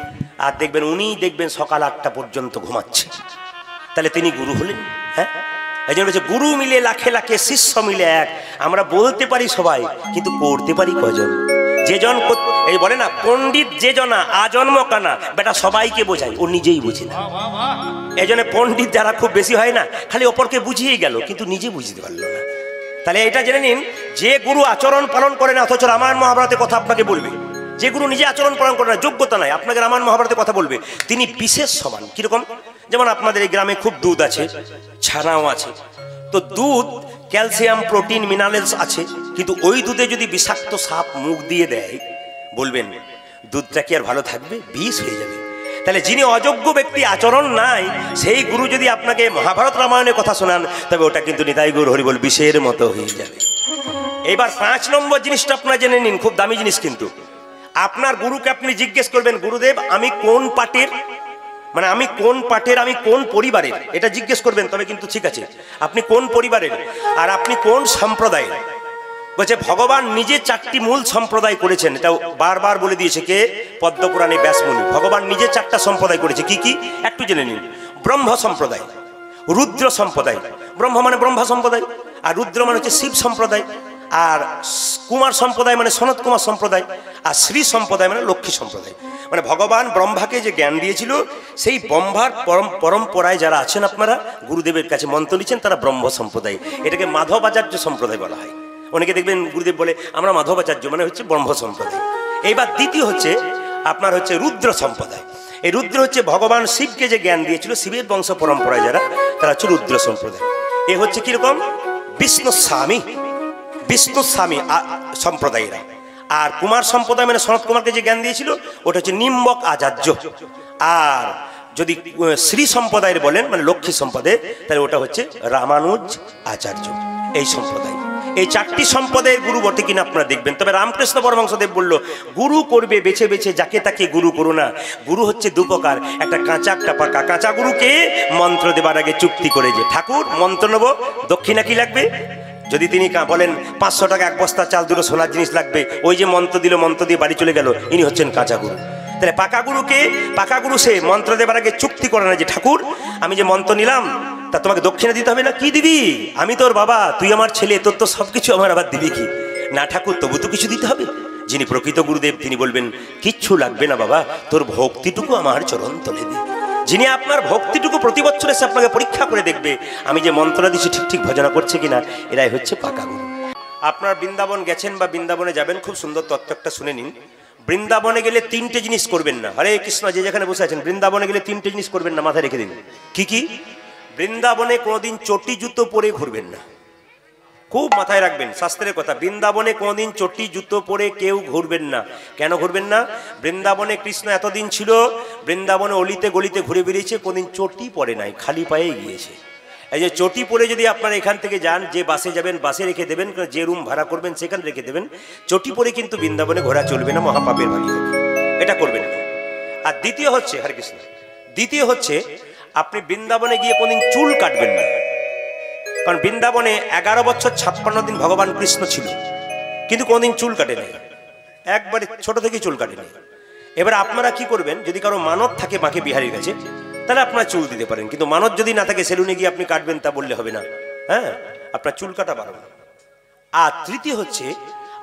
আর দেখবেন উনি দেখবেন সকাল 8টা পর্যন্ত ঘুমাচ্ছে। তাহলে তিনি গুরু হলেন? হ্যাঁ, এই জন্য বলছে গুরু মিলে লাখে লাখে, শিষ্য মিলে এক। আমরা বলতে পারি সবাই, কিন্তু করতে পারি কজন? যেজন এই বলে না, পণ্ডিত যে জনা আজন্ম কানা, বেটা সবাইকে বোঝায়, ও নিজেই বুঝে না। এই জন্য পণ্ডিত যারা খুব বেশি হয় না, খালি অপরকে বুঝিয়েই গেল, কিন্তু নিজে বুঝতে পারলো না। তাহলে এটা জেনে নিন, যে গুরু আচরণ পালন করে না, অথচ রামায়ণ মহাভারতের কথা আপনাকে বলবে, যে গুরু নিজে আচরণ পালন করে না, যোগ্যতা নাই, আপনাকে রামায়ণ মহাভারতের কথা বলবে, তিনি বিশেষ সমান। কিরকম? যেমন আপনাদের এই গ্রামে খুব দুধ আছে, ছানাও আছে, তো দুধ ক্যালসিয়াম, প্রোটিন, মিনারেলস আছে, কিন্তু ওই দুধে যদি বিষাক্ত সাপ মুখ দিয়ে দেয়, বলবেন দুধটা কি আর ভালো থাকবে? বিষ হয়ে যাবে। তাহলে যিনি অযোগ্য ব্যক্তি, আচরণ নাই, সেই গুরু যদি আপনাকে মহাভারত রামায়ণের কথা শোনান, তবে ওটা কিন্তু নিতাই গৌর হরি বল বিষের মতো হয়ে যাবে। এবার 5 নম্বর জিনিসটা আপনারা জেনে নিন, খুব দামি জিনিস কিন্তু। আপনার গুরুকে আপনি জিজ্ঞেস করবেন, গুরুদেব আমি কোন পাটের, মানে আমি কোন পাটের, আমি কোন পরিবারের, এটা জিজ্ঞেস করবেন, তবে কিন্তু ঠিক আছে আপনি কোন পরিবারের আর আপনি কোন সম্প্রদায়ের। বলছে ভগবান নিজে 4টি মূল সম্প্রদায় করেছেন, এটাও বারবার বলে দিয়েছে কে? পদ্মপুরাণে ব্যাসমুনি। ভগবান নিজে 4টা সম্প্রদায় করেছে। কি কি একটু জেনে নিন। ব্রহ্ম সম্প্রদায়, রুদ্র সম্প্রদায়, ব্রহ্ম মানে ব্রহ্মা সম্প্রদায়, আর রুদ্র মানে হচ্ছে শিব সম্প্রদায়, আর কুমার সম্প্রদায় মানে সনত কুমার সম্প্রদায়, আর শ্রী সম্প্রদায় মানে লক্ষ্মী সম্প্রদায়। মানে ভগবান ব্রহ্মাকে যে জ্ঞান দিয়েছিল, সেই ব্রহ্মার পরম্পরায় যারা আছেন আপনারা গুরুদেবের কাছে মন্ত্র নিচ্ছেন, তারা ব্রহ্ম সম্প্রদায়। এটাকে মাধবাচার্য সম্প্রদায় বলা হয়। অনেকে দেখবেন গুরুদেব বলে আমরা মাধবাচার্য, মানে হচ্ছে ব্রহ্ম সম্প্রদায়। এইবার দ্বিতীয় হচ্ছে আপনার হচ্ছে রুদ্র সম্প্রদায়। এই রুদ্র হচ্ছে ভগবান শিবকে যে জ্ঞান দিয়েছিল, শিবের বংশ পরম্পরায় যারা, তারা হচ্ছে রুদ্র সম্প্রদায়। এ হচ্ছে কিরকম? বিষ্ণু স্বামী সম্প্রদায়েরা। আর কুমার সম্প্রদায় মানে সনত কুমারকে যে জ্ঞান দিয়েছিল, ওটা হচ্ছে নিম্বক আচার্য। আর যদি শ্রী সম্প্রদায়ের বলেন, মানে লক্ষ্মী সম্প্রদায়, তাহলে ওটা হচ্ছে রামানুজ আচার্য। এই সম্প্রদায়, এই 4টি সম্প্রদায়ের গুরু বটে কিনা আপনারা দেখবেন। তবে রামকৃষ্ণ পরমহংসদেব বলল, গুরু করবে বেছে বেছে, যাকে তাকে গুরু করো না। গুরু হচ্ছে 2 প্রকার, একটা কাঁচা একটা পাকা। কাঁচা গুরুকে মন্ত্র দেবার আগে চুক্তি করে, যে ঠাকুর মন্ত্র নেবো, দক্ষিণা কি লাগবে? যদি তিনি বলেন 500 টাকা 1 বস্তা চাল, 2 সোনার জিনিস লাগবে, ওই যে মন্ত্র দিল, মন্ত্র দিয়ে বাড়ি চলে গেল, ইনি হচ্ছেন কাঁচা গুরু। তাহলে পাকা গুরুকে, পাকা গুরু সে মন্ত্র দেবার আগে চুক্তি করে না, যে ঠাকুর আমি যে মন্ত্র নিলাম, তা তোমাকে দক্ষিণা দিতে হবে না। কি দিবি? আমি তোর বাবা, তুই আমার ছেলে, তোর তো সবকিছু আমার, আবার দিবি কি? না ঠাকুর, তবু তো কিছু দিতে হবে। যিনি প্রকৃত গুরুদেব, তিনি বলবেন কিচ্ছু লাগবে না বাবা, তোর ভক্তিটুকু আমার চরণ তলে দে। যিনি আপনার ভক্তিটুকু প্রতি বছর এসে আপনাকে পরীক্ষা করে দেখবে, আমি যে মন্ত্রটা দিচ্ছি ঠিক ঠিক ভজনা করছে কিনা, এরাই হচ্ছে পাকা গুরু। আপনার বৃন্দাবন গেছেন বা বৃন্দাবনে যাবেন, খুব সুন্দর তত্ত্ব একটা শুনে নিন। বৃন্দাবনে গেলে 3টে জিনিস করবেন না। হরে কৃষ্ণ, যে যেখানে বসে আছেন, বৃন্দাবনে গেলে 3টে জিনিস করবেন না, মাথায় রেখে দিন। কি কি? বৃন্দাবনে কোনোদিন চটি জুতো পরে ঘুরবেন না। খুব মাথায় রাখবেন, শাস্ত্রের কথা। বৃন্দাবনে কোনোদিন চটি জুতো পরে কেউ ঘুরবেন না। কেন ঘুরবেন না? বৃন্দাবনে কৃষ্ণ এতদিন ছিল, বৃন্দাবনে অলিতে গলিতে ঘুরে বেরিয়েছে, কোনোদিন চটি পরে নাই, খালি পায়ে গিয়েছে। এই যে চটি পরে যদি আপনারা এখান থেকে যান, যে বাসে যাবেন বাসে রেখে দেবেন, যে রুম ভাড়া করবেন সেখানে রেখে দেবেন। চটি পরে কিন্তু বৃন্দাবনে ঘোরা চলবে না, মহাপাপের ভাগী হবে, এটা করবেন না। আর দ্বিতীয় হচ্ছে, হরে কৃষ্ণ, দ্বিতীয় হচ্ছে আপনি বৃন্দাবনে গিয়ে কোনদিন চুল কাটবেন না। কারণ বৃন্দাবনে 11 বছর 56 দিন ভগবান কৃষ্ণ ছিল, কিন্তু কোনদিন চুল কাটে নাই, একবারে ছোট থেকে চুল কাটে নাই। এবার আপনারা কি করবেন, যদি কারো মানত থাকে বাঁকে বিহারীর কাছে, তাহলে আপনারা চুল দিতে পারেন, কিন্তু মানত যদি না থাকে সেলুনে গিয়ে আপনি কাটবেন, তা বললে হবে না। হ্যাঁ, আপনার চুল কাটা বাড়ানো। আর তৃতীয় হচ্ছে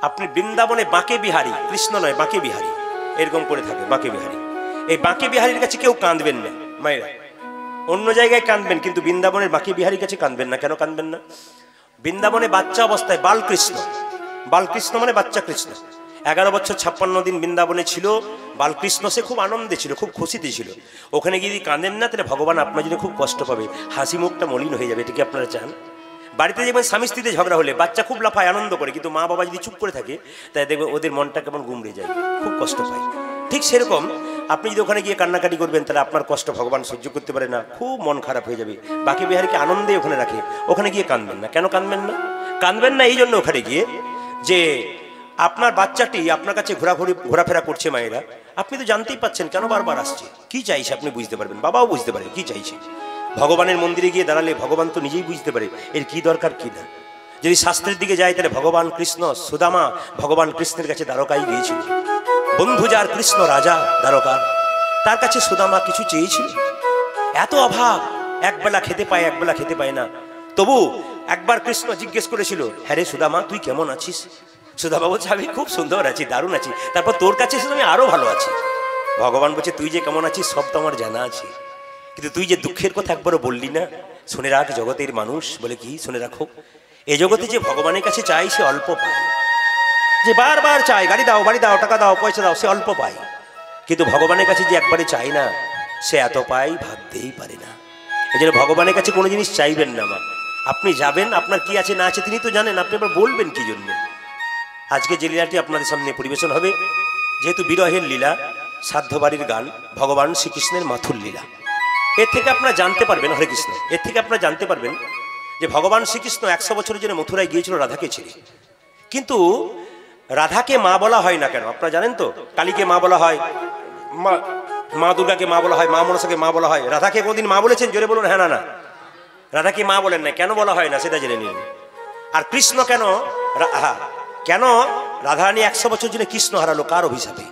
আপনি বৃন্দাবনে বাঁকে বিহারী, কৃষ্ণ নয় বাঁকে বিহারী, এরকম করে থাকে বাঁকে বিহারী। এই বাঁকে বিহারীর কাছে কেউ কাঁদবেন না মায়েরা, অন্য জায়গায় কাঁদবেন, কিন্তু বৃন্দাবনের বাঁকে বিহারীর কাছে কাঁদবেন না। কেন কাঁদবেন না? বৃন্দাবনে বাচ্চা অবস্থায় বালকৃষ্ণ, বালকৃষ্ণ মানে বাচ্চা কৃষ্ণ, 11 বছর 56 দিন বৃন্দাবনে ছিল বালকৃষ্ণ। সে খুব আনন্দে ছিল, খুব খুশিতে ছিল। ওখানে গিয়ে যদি কাঁদেন না, তাহলে ভগবান আপনার জন্য খুব কষ্ট পাবে, হাসি মুখটা মলিন হয়ে যাবে। এটা কি আপনারা চান? বাড়িতে দেখবেন স্বামী স্ত্রীতে ঝগড়া হলে বাচ্চা খুব লাফায় আনন্দ করে, কিন্তু মা বাবা যদি চুপ করে থাকে তাই দেখবে ওদের মনটা কেমন গুমড়ে যায়, খুব কষ্ট পায়। ঠিক সেরকম আপনি যদি ওখানে গিয়ে কান্নাকাটি করবেন তাহলে আপনার কষ্ট ভগবান সহ্য করতে পারে না, খুব মন খারাপ হয়ে যাবে। বাকি বিহারীকে আনন্দে ওখানে রাখে, ওখানে গিয়ে কাঁদবেন না। কেন কাঁদবেন না? কাঁদবেন না এই জন্য ওখানে গিয়ে যে আপনার বাচ্চাটি আপনার কাছে ঘোরাফেরা করছে মায়েরা, আপনি তো জানতেই পাচ্ছেন কেন বারবার আসছে, কি চাইছে আপনি বুঝতে পারবেন, বাবাও বুঝতে পারে কি চাইছে। ভগবানের মন্দিরে গিয়ে দাঁড়ালে ভগবান তো নিজেই বুঝতে পারে এর কি দরকার কি না। যদি শাস্ত্রের দিকে যায় তাহলে ভগবান কৃষ্ণ, সুদামা ভগবান কৃষ্ণের কাছে দ্বারকায় গিয়েছিল। বন্ধু যার কৃষ্ণ রাজা দ্বারকার, তার কাছে সুদামা কিছু চেয়েছিল। এত অভাব, একবেলা খেতে পায় একবেলা খেতে পায় না, তবু একবার কৃষ্ণ জিজ্ঞেস করেছিল, হ্যাঁ রে সুদামা তুই কেমন আছিস? সুদামা বলছে আমি খুব সুন্দর আছি, দারুণ আছি। তারপর তোর কাছে এসে আমি আরো ভালো আছি। ভগবান বলছে তুই যে কেমন আছিস সব তো আমার জানা আছে, কিন্তু তুই যে দুঃখের কথা একবারও বললি না। শুনে রাখ জগতের মানুষ, বলে কি? শুনে রাখো, এ জগতে যে ভগবানের কাছে চাই সে অল্প পায়, যে বারবার চায় গাড়ি দাও বাড়ি দাও টাকা দাও পয়সা দাও, সে অল্প পায়। কিন্তু ভগবানের কাছে যে একবারে চাই না সে এত পায় ভাবতেই পারে না। এই জন্য ভগবানের কাছে কোনো জিনিস চাইবেন না মা। আপনি যাবেন, আপনার কি আছে না আছে তিনি তো জানেন, আপনি আবার বলবেন কি জন্য। আজকে যে লীলাটি আপনাদের সামনে পরিবেশন হবে, যেহেতু বিরহের লীলা, সাধ্য বাড়ির গান, ভগবান শ্রীকৃষ্ণের মাথুর লীলা, এর থেকে আপনারা জানতে পারবেন, হরে কৃষ্ণ, এর থেকে আপনারা জানতে পারবেন যে ভগবান শ্রীকৃষ্ণ 100 বছরের জন্য মথুরায় গিয়েছিল রাধাকে ছেড়ে। কিন্তু রাধাকে মা বলা হয় না কেন আপনারা জানেন তো? কালীকে মা বলা হয়, মা দুর্গাকে মা বলা হয়, মা মনসাকে মা বলা হয়। রাধাকে কোনদিন মা বলেছেন? জোরে বলুন হ্যাঁ না না। রাধাকে মা বলেন না, কেন বলা হয় না সেটা জেনে নিন। আর কৃষ্ণ কেন কেন রাধারানী 100 বছর জন্য কৃষ্ণ হারালো? কার অভিশাপে?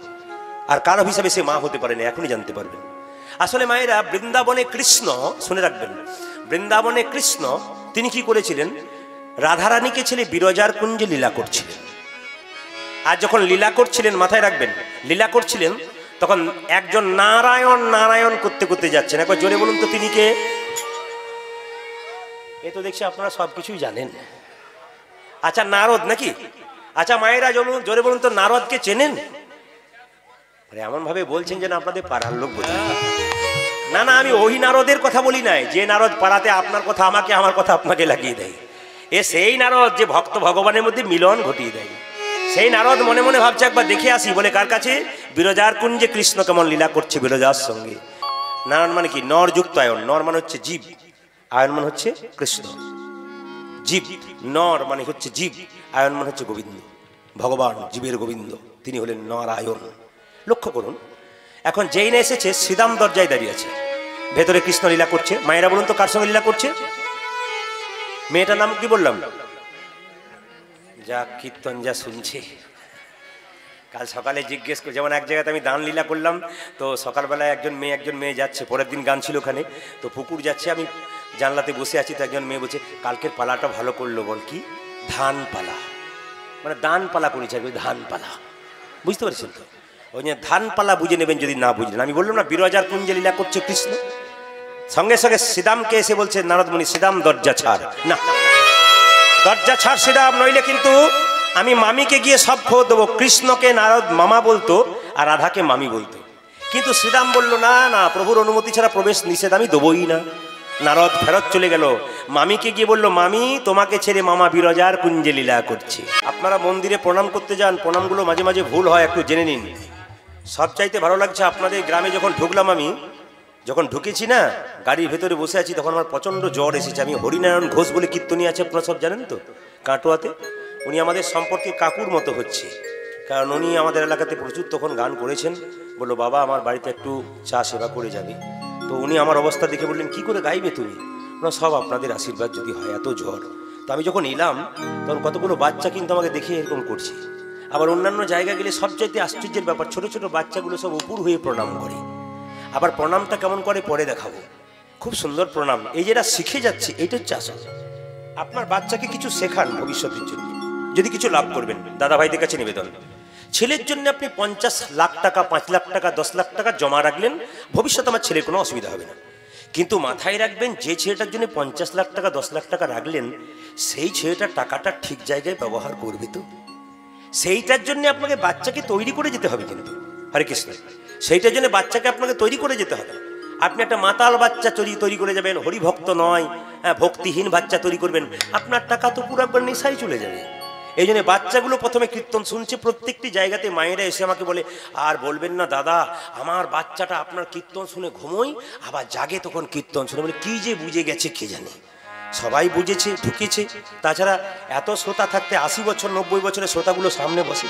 আর কার অভিশাপে সে মা হতে পারেনি? এখনই জানতে পারবেন। আসলে মায়েরা, বৃন্দাবনে কৃষ্ণ, শুনে রাখবেন, বৃন্দাবনে কৃষ্ণ তিনি কি করেছিলেন? রাধারানীকে ছেলে বিরজার কুঞ্জে লীলা করছিলেন। আর যখন লীলা করছিলেন, মাথায় রাখবেন, লীলা করছিলেন তখন একজন নারায়ণ নারায়ণ করতে করতে যাচ্ছেন। একবার জোরে বলুন তো তিনি কে? এ তো দেখছি আপনারা সবকিছুই জানেন। আচ্ছা নারদ নাকি? আচ্ছা মায়েরা জোরে বলুন তো নারদকে চেনেন? এমন ভাবে বলছেন যেন আপনাদের পাড়ার লোক বোঝেন। না না, আমি ওই নারদের কথা বলি নাই যে নারদ পাড়াতে আপনার কথা আমাকে, আমার কথা আপনাকে লাগিয়ে দেয়। এ সেই নারদ যে ভক্ত ভগবানের মধ্যে মিলন ঘটিয়ে দেয়। সেই নারদ মনে মনে ভাবছে একবার দেখে আসি, বলে কার কাছে? বিরজার কুঞ্জে কৃষ্ণ কেমন লীলা করছে বিরজার সঙ্গে। নারায়ণ মানে কি? নর যুক্ত আয়ন। নর মানে হচ্ছে জীব, আয়ন মানে হচ্ছে কৃষ্ণ। জীব, নর মানে হচ্ছে জীব, আয়ন মানে হচ্ছে গোবিন্দ। ভগবান জীবের গোবিন্দ, তিনি হলেন নারায়ণ। লক্ষ্য করুন, এখন যেই না এসেছে শ্রীদাম দরজায় দাঁড়িয়ে আছে, ভেতরে কৃষ্ণ লীলা করছে। মায়েরা বলুন তো কার সঙ্গে লীলা করছে? মেয়েটার নাম কি বললাম? যা কীর্তন যা শুনছি, কাল সকালে জিজ্ঞেস করে, যেমন এক জায়গাতে আমি দান লীলা করলাম, তো সকালবেলায় একজন মেয়ে যাচ্ছে, পরের দিন গান ছিল ওখানে, তো পুকুর যাচ্ছে, আমি জানলাতে বসে আছি, তো একজন মেয়ে বলছে কালকের পালাটা ভালো করলো। বল কি? ধান পালা, মানে দান পালা করেছে, ধান পালা, বুঝতে পারছেন তো? ওই যে ধান পালা বুঝে নেবেন যদি না বুঝলেন। আমি বললাম না বিরজার কুঞ্জে লীলা করছে কৃষ্ণ। সঙ্গে সঙ্গে শ্রীদামকে এসে বলছে নারদমণি, শ্রীদাম দরজা ছাড়। না, দরজা ছাড় শ্রীদাম, নইলে কিন্তু আমি মামিকে গিয়ে সব খবর দেবো। কৃষ্ণকে নারদ মামা বলতো আর রাধাকে মামি বলতো, কিন্তু শ্রীদাম বলল না না, প্রভুর অনুমতি ছাড়া প্রবেশ নিষেধ, আমি দেবই না। নারদ ফেরত চলে গেল, মামিকে গিয়ে বলল মামি তোমাকে ছেড়ে মামা বিরজার কুঞ্জে লীলা করছে। আপনারা মন্দিরে প্রণাম করতে যান, প্রণামগুলো মাঝে মাঝে ভুল হয়, একটু জেনে নিন। সবচাইতে ভালো লাগছে আপনাদের গ্রামে যখন ঢুকলাম, আমি যখন ঢুকেছি না, গাড়ির ভেতরে বসে আছি, তখন আমার প্রচণ্ড জ্বর এসেছে। আমি হরিনারায়ণ ঘোষ বলে কীর্তনী আছে, আপনারা সব জানেন তো, কাটোয়াতে। উনি আমাদের সম্পর্কে কাকুর মতো হচ্ছে, কারণ উনি আমাদের এলাকাতে প্রচুর তখন গান করেছেন। বললো বাবা আমার বাড়িতে একটু চা সেবা করে যাবে। তো উনি আমার অবস্থা দেখে বললেন কি করে গাইবে তুমি? সব আপনাদের আশীর্বাদ যদি হয়, এত জ্বর। তো আমি যখন এলাম তখন কতগুলো বাচ্চা কিন্তু আমাকে দেখে এরকম করছে। আবার অন্যান্য জায়গা গেলে সবচাইতে আশ্চর্যের ব্যাপার, ছোট ছোট বাচ্চাগুলো সব উপর হয়ে প্রণাম করে। আবার প্রণামটা কেমন করে পরে দেখাবো, খুব সুন্দর প্রণাম। এই যেটা শিখে যাচ্ছে, এটা হচ্ছে আসল। আপনার বাচ্চাকে কিছু শেখান ভবিষ্যতের জন্য, যদি কিছু লাভ করবেন। দাদা ভাইদের কাছে নিবেদন, ছেলের জন্য আপনি 50 লাখ টাকা, 5 লাখ টাকা, 10 লাখ টাকা জমা রাখলেন, ভবিষ্যতে আমার ছেলের কোনো অসুবিধা হবে না। কিন্তু মাথায় রাখবেন, যে ছেলেটার জন্য 50 লাখ টাকা, 10 লাখ টাকা রাখলেন, সেই ছেলেটার টাকাটা ঠিক জায়গায় ব্যবহার করবে তো? সেইটার জন্য আপনাকে বাচ্চাকে তৈরি করে যেতে হবে। কিন্তু হরে কৃষ্ণ, সেইটার জন্য বাচ্চাকে আপনাকে তৈরি করে যেতে হবে। আপনি একটা মাতাল বাচ্চা তৈরি করে যাবেন, হরিভক্ত নয়, হ্যাঁ ভক্তিহীন বাচ্চা তৈরি করবেন, আপনার টাকা তো পুরো একবার নেশায় চলে যাবে। এই জন্য বাচ্চাগুলো প্রথমে কীর্তন শুনছে, প্রত্যেকটি জায়গাতে মায়েরা এসে আমাকে বলে, আর বলবেন না দাদা আমার বাচ্চাটা আপনার কীর্তন শুনে ঘুমোয় আবার জাগে তখন কীর্তন শুনে। বলে কি যে বুঝে গেছে কে জানে, সবাই বুঝেছে ঢুকেছে। তাছাড়া এত শ্রোতা থাকতে 80 বছর 90 বছরের শ্রোতাগুলো সামনে বসে,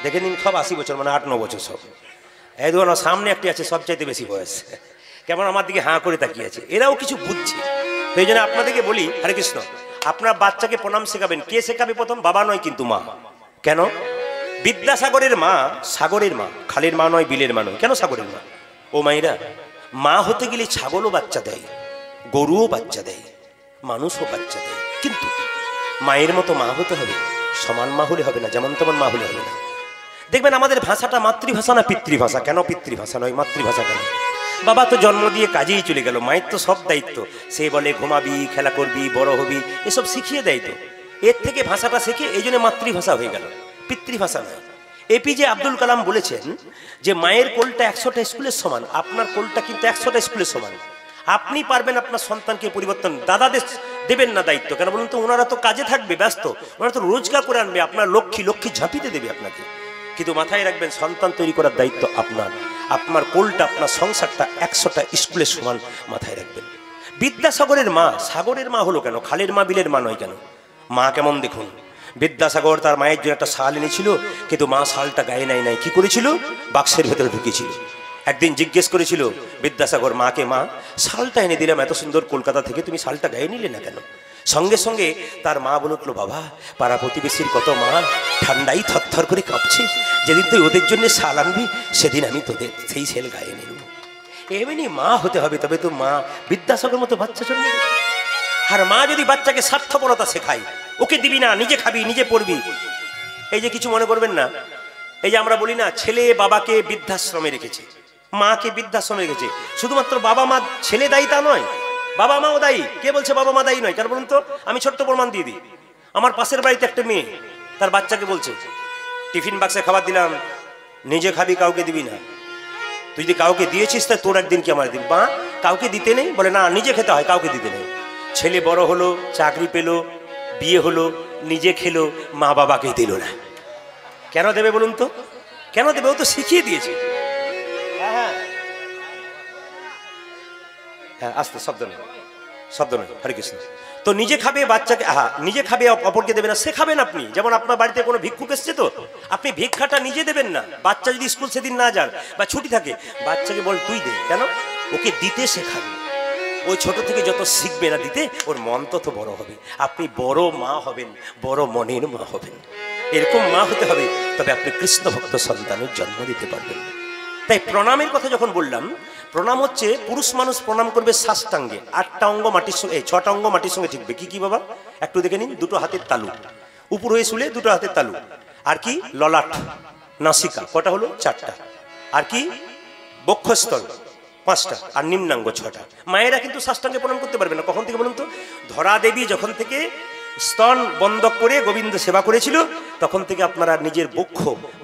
দেখে নিন সব 80 বছর মানে 8-9 বছর সব। এই ধরুন সামনে একটি আছে সবচাইতে বেশি বয়স, কেমন আমার দিকে হাঁ করে তাকিয়ে আছে, এরাও কিছু বুঝছে। তো এই জন্য আপনাদেরকে বলি, হরে কৃষ্ণ, আপনার বাচ্চাকে প্রণাম শেখাবেন, কে শেখাবে প্রথম? বাবা নয় কিন্তু মা। কেন? বিদ্যাসাগরের মা সাগরের মা, খালের মা নয়, বিলের মা নয়। কেন সাগরের মা? ও মায়েরা, মা হতে গেলে ছাগলও বাচ্চা দেয়, গরুও বাচ্চা দেয়, মানুষও বাচ্চা দেয়, কিন্তু মায়ের মতো মা হতে হবে। সমান মা হলে হবে না, যেমন তেমন মা হলে হবে না। দেখবেন আমাদের ভাষাটা মাতৃভাষা না পিতৃভাষা। কেন পিতৃভাষা নয়, মাতৃভাষা কেন? বাবা তো জন্ম দিয়ে কাজেই চলে গেল, মায়ের তো সব দায়িত্ব। সে বলে ঘুমাবি, খেলা করবি, বড় হবি, এসব শিখিয়ে দেয়। তো এর থেকে ভাষাটা শেখে, এই জন্য মাতৃভাষা হয়ে গেল, পিতৃভাষা নয়। এপিজে আব্দুল কালাম বলেছেন যে মায়ের কোলটা 100টা স্কুলের সমান, আপনার কোলটা কিন্তু 100টা স্কুলের সমান। আপনি পারবেন আপনার সন্তানকে পরিবর্তন, দাদাদের দেবেন না দায়িত্ব। কেন বলুন তো? ওনারা তো কাজে থাকবে ব্যস্ত, ওনারা তো রোজগার করে আনবে, আপনার লক্ষ্মী ঝাঁপিতে দেবে আপনাকে। কিন্তু মাথায় রাখবেন, সন্তান তৈরি করার দায়িত্ব আপনার। আপনার কোলটা, আপনার সংসারটা 100টা স্কুলের সমান, মাথায় রাখবেন। বিদ্যাসাগরের মা সাগরের মা হলো কেন? খালের মা বিলের মা নয় কেন? মা কেমন দেখুন, বিদ্যাসাগর তার মায়ের জন্য একটা শাল এনেছিল, কিন্তু মা শালটা গায়ে নাই। কি করেছিল? বাক্সের ভেতরে ঢুকিয়েছিল। একদিন জিজ্ঞেস করেছিল বিদ্যাসাগর মাকে, মা শালটা এনে দিলাম এত সুন্দর কলকাতা থেকে, তুমি শালটা গায়ে নিলে না কেন? সঙ্গে সঙ্গে তার মা বলল, বাবা পাড়া প্রতিবেশীর কত মা ঠান্ডাই থরথর করে কাঁপছে, যেদিন তুই ওদের জন্য শাল আনবি সেদিন আমি তোদের সেই শাল গায়ে নেব। এমনি মা হতে হবে, তবে তো মা বিদ্যাসাগর মতো বাচ্চা জন্ম দেবে। আর মা যদি বাচ্চাকে স্বার্থপরতা শেখায়, ওকে দিবি না, নিজে খাবি, নিজে পড়বি। এই যে কিছু মনে করবেন না, এই যে আমরা বলি না ছেলে বাবাকে বৃদ্ধাশ্রমে রেখেছে, মাকে বৃদ্ধাশ্রমে রেখেছে, শুধুমাত্র বাবা মা ছেলে দায়ী তা নয়, বাবা মাও দায়ী। কে বলছে বাবা মা দায়ী নয়? কেন বলুন তো? আমি ছোট্ট প্রমাণ দিয়ে দিই। আমার পাশের বাড়িতে একটা মেয়ে তার বাচ্চাকে বলছে, টিফিন বাক্সে খাবার দিলাম, নিজে খাবি, কাউকে দিবি না। তুই যদি কাউকে দিয়েছিস তা তোর একদিন কি আমার দিন। মা কাউকে দিতে নেই? বলে না, নিজে খেতে হয়, কাউকে দিতে নেই। ছেলে বড় হলো, চাকরি পেলো, বিয়ে হলো, নিজে খেলো, মা বাবাকে দিল না। কেন দেবে বলুন তো? কেন দেবে? ও তো শিখিয়ে দিয়েছে। হ্যাঁ আস্তে, শব্দ নয়, হরে কৃষ্ণ। তো নিজে খাবে বাচ্চাকে, নিজে খাবে, অপরকে দেবে না, শেখাবেন আপনি। যেমন আপনার বাড়িতে কোনো ভিক্ষুক এসছে, তো আপনি ভিক্ষাটা নিজে দেবেন না। বাচ্চা যদি স্কুল সেদিন না যান বা ছুটি থাকে, বাচ্চাকে বল তুই দে। কেন? ওকে দিতে শেখাবে। ওই ছোট থেকে যত শিখবে না দিতে, ওর মন তত বড় হবে। আপনি বড় মা হবেন, বড় মনের মা হবেন। এরকম মা হতে হবে, তবে আপনি কৃষ্ণ ভক্ত সন্তানের জন্ম দিতে পারবেন। তাই প্রণামের কথা যখন বললাম, প্রণাম হচ্ছে পুরুষ মানুষ প্রণাম করবে সাষ্টাঙ্গে, 8টা অঙ্গ মাটির সঙ্গে, 6টা অঙ্গ মাটির সঙ্গে ঠিকবে। কি বাবা একটু দেখে নিন। দুটো হাতের তালু, উপর হয়ে শুলে দুটো হাতের তালু, আর কি ললাট, নাসিকা, কটা হলো? 4টা, আর কি বক্ষস্থল 5টা, আর নিম্নাঙ্গ 6টা। মায়েরা কিন্তু সাষ্টাঙ্গে প্রণাম করতে পারবে না। কখন থেকে বলুন তো? ধরা দেবী যখন থেকে স্তন বন্ধ করে গোবিন্দ সেবা করেছিল, তখন থেকে আপনারা নিজের বক্ষ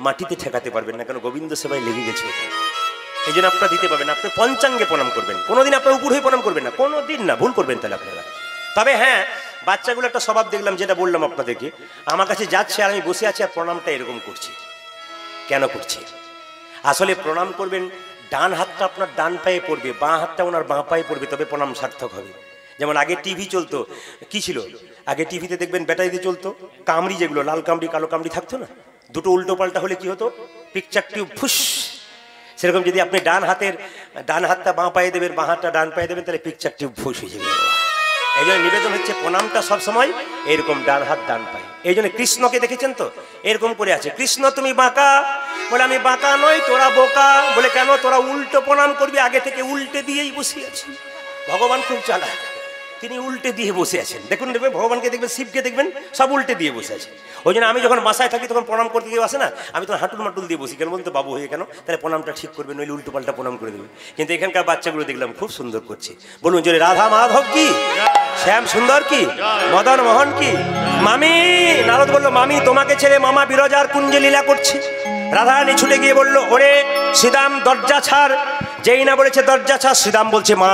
মাটিতে ঠেকাতে পারবেন না, কেন গোবিন্দ সেবায় লেগে গেছে। এই জন্য আপনারা দিতে পারবেন। আপনি পঞ্চাঙ্গে প্রণাম করবেন, কোনোদিন আপনার উপর হয়ে প্রণাম করবেন না, কোনোদিন না, ভুল করবেন তাহলে আপনারা। তবে হ্যাঁ, বাচ্চাগুলো একটা স্বভাব দেখলাম, যেটা বললাম আপনাদেরকে, আমার কাছে যাচ্ছে আর আমি বসে আছি আর প্রণামটা এরকম করছি। কেন করছি? আসলে প্রণাম করবেন, ডান হাতটা আপনার ডান পায়ে পড়বে, বাঁ হাতটা ওনার বাঁ পায়ে পড়বে, তবে প্রণাম সার্থক হবে। যেমন আগে টিভি চলতো, কি ছিল আগে টিভিতে দেখবেন ব্যাটারিতে চলতো, কামড়ি, যেগুলো লাল কামড়ি কালো কামড়ি থাকতো না, দুটো উল্টো পাল্টা হলে কি হতো? পিকচার টিউব ফুস। সেরকম যদি আপনি ডান হাতটা বাঁ পায়ে দেবেন, বাঁ হাতটা ডান পায়ে দেবেন, তাহলে পিকচার টিউব ফুস হয়ে যাবে। এই জন্য নিবেদন হচ্ছে প্রণামটা সবসময় এরকম ডান হাত ডান পায়ে। এই জন্য কৃষ্ণকে দেখেছেন তো এরকম করে আছে, কৃষ্ণ তুমি বাঁকা, বলে আমি বাঁকা নই, তোরা বোকা। বলে কেন? তোরা উল্টো প্রণাম করবি, আগে থেকে উল্টে দিয়েই বসে আছি। ভগবান খুব চালাক, তিনি উল্টে দিয়ে বসে আছেন। দেখুন, দেখবেন ভগবানকে দেখবেন, শিবকে দেখবেন, সব উল্টে দিয়ে বসে আছে। ওই জন্য আমি যখন বাসায় থাকি তখন প্রণাম করতে গিয়ে আসে না, আমি তখন হাঁটুল মাটুল দিয়ে বসি। কেন বলতে? বাবু হয়ে কেন? তাহলে প্রণামটা ঠিক করবে, নইলে উল্টো পাল্টা প্রণাম করে দেবে। কিন্তু এখানকার বাচ্চাগুলো দেখলাম খুব সুন্দর করছে। বলুন যদি রাধা মাধব কি, শ্যাম সুন্দর কি, মদন মোহন কি। মামি, নারদ বলল, মামি তোমাকে ছেড়ে মামা বিরজার কুঞ্জে লীলা করছে। রাধারানী ছুটে গিয়ে বলল, ওরে শ্রীদাম দরজা ছাড়, যেই না বলেছে দরজা ছাড়, শ্রীরাম বলছে মা